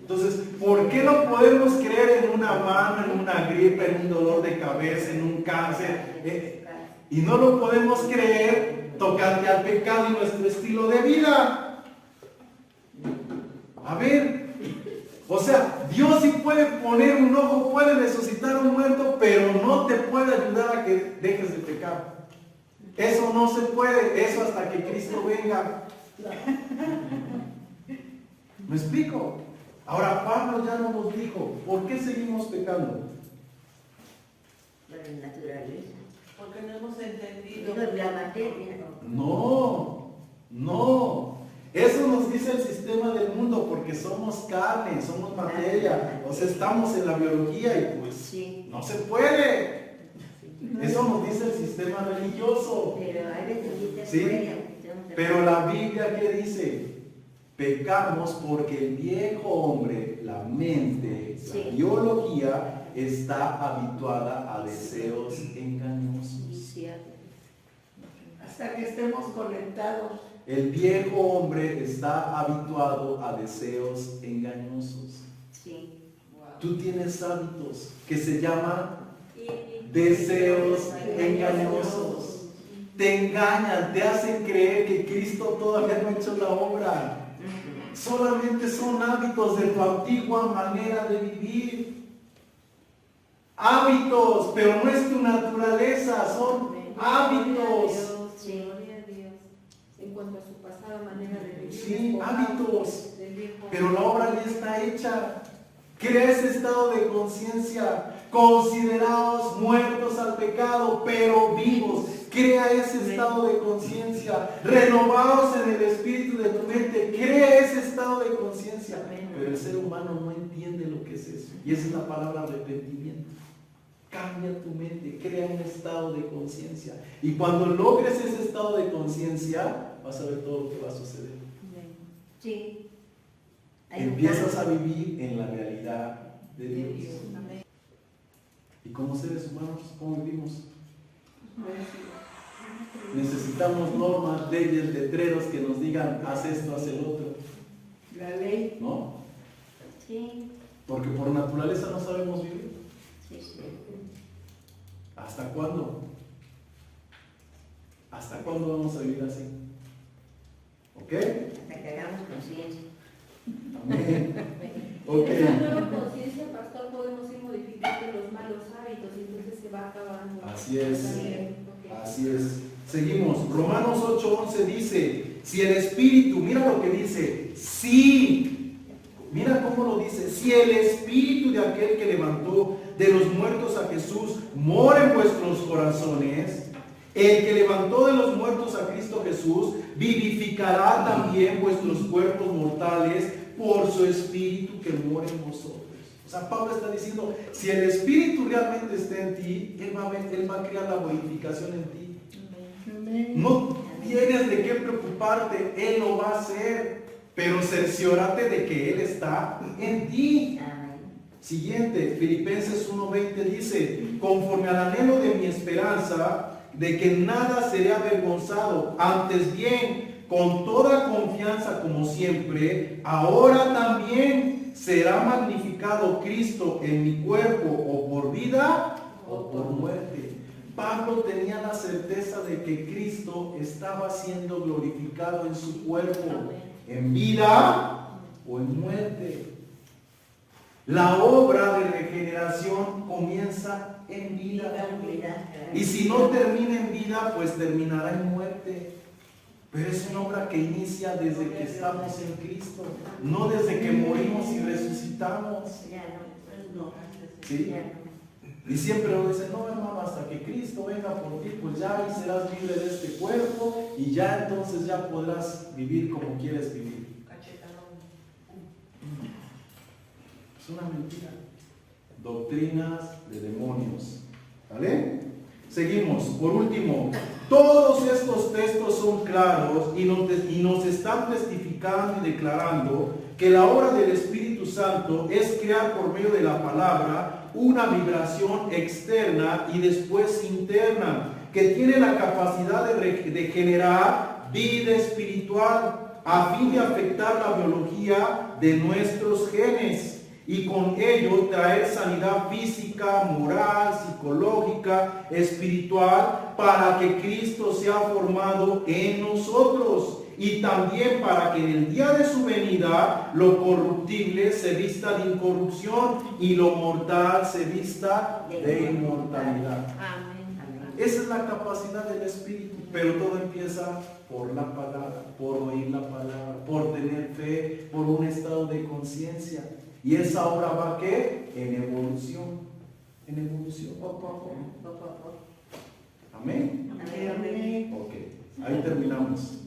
Entonces, ¿por qué no podemos creer en una mano, en una gripe, en un dolor de cabeza, en un cáncer? Y no lo podemos creer tocante al pecado y nuestro estilo de vida. A ver, o sea, Dios sí puede poner un ojo, puede resucitar un muerto, pero no te puede ayudar a que dejes de pecar. Eso no se puede, eso hasta que Cristo venga. ¿Me explico? Ahora Pablo ya no nos dijo, ¿por qué seguimos pecando? Por la naturaleza. Porque no hemos entendido. Por la materia. No, no. Eso nos dice el sistema del mundo, porque somos carne, somos materia. O sea, estamos en la biología y pues Sí. no se puede. Eso nos dice el sistema religioso. Pero hay veces que Sí. Pero la Biblia, ¿qué dice? Pecamos porque el viejo hombre, la mente, Sí. la biología, está habituada a deseos engañosos. Hasta que estemos conectados. El viejo hombre está habituado a deseos engañosos. Sí. Tú tienes hábitos que se llaman deseos engañosos. Te engañan, te hacen creer que Cristo todavía no ha hecho la obra. Solamente son hábitos de tu antigua manera de vivir. Hábitos, pero no es tu naturaleza, son hábitos. Sí. Gloria a Dios. En cuanto a su pasada manera de vivir. Sí, hábitos. pero la obra ya está hecha. Crea ese estado de conciencia, considerados muertos al pecado, pero vivos. Crea ese estado de conciencia, renovados en el espíritu de tu mente. Crea ese estado de conciencia. Pero el ser humano no entiende lo que es eso. Y esa es la palabra arrepentimiento. Cambia tu mente, crea un estado de conciencia. Y cuando logres ese estado de conciencia, vas a ver todo lo que va a suceder. Sí. Empiezas a vivir en la realidad de Dios. Y como seres humanos, ¿cómo vivimos? Necesitamos normas, leyes, letreros que nos digan, haz esto, haz el otro. La ley. ¿No? Sí. Porque por naturaleza no sabemos vivir. Sí, sí. ¿Hasta cuándo? ¿Hasta cuándo vamos a vivir así? ¿Ok? Hasta que hagamos conciencia. Amén. Ok. Esa nueva conciencia, pastor, podemos ir modificando los malos hábitos y entonces se va acabando. Así es. También, ok. Así es. Seguimos. Romanos 8:11 dice, si el Espíritu, mira lo que dice, sí, mira cómo lo dice, si el Espíritu de aquel que levantó de los muertos a Jesús mora en vuestros corazones, el que levantó de los muertos a Cristo Jesús vivificará también vuestros cuerpos mortales por su Espíritu que mora en vosotros. O sea, Pablo está diciendo, si el Espíritu realmente está en ti, Él va a crear la modificación en ti. Amén. No tienes de qué preocuparte, Él lo va a hacer, pero cerciórate de que Él está en ti. Amén. Siguiente, Filipenses 1:20 dice, conforme al anhelo de mi esperanza, de que nada seré avergonzado, antes bien, con toda confianza como siempre, ahora también será magnificado Cristo en mi cuerpo, o por vida o por muerte. Pablo tenía la certeza de que Cristo estaba siendo glorificado en su cuerpo, en vida o en muerte. La obra de regeneración comienza en vida. Y si no termina en vida, pues terminará en muerte. Pero es una obra que inicia desde que estamos en Cristo, no desde que morimos y resucitamos. Ya no. ¿Sí? Ya no. Y siempre lo dicen, no hermano, hasta que Cristo venga por ti, pues ya ahí serás libre de este cuerpo y ya entonces ya podrás vivir como quieres vivir. Es una mentira. Doctrinas de demonios. ¿Vale? Seguimos. Por último, todos estos textos son claros y nos están testificando y declarando que la obra del Espíritu Santo es crear por medio de la palabra una vibración externa y después interna, que tiene la capacidad de generar vida espiritual a fin de afectar la biología de nuestros genes y con ello traer sanidad física, moral, psicológica, espiritual, para que Cristo sea formado en nosotros y también para que en el día de su venida lo corruptible se vista de incorrupción y lo mortal se vista de inmortalidad. Amén. Esa es la capacidad del Espíritu, pero todo empieza por la palabra, por oír la palabra, por tener fe, por un estado de conciencia. Y esa obra va ¿a qué? En evolución. En evolución. Amén. Amén. Ok, ahí terminamos.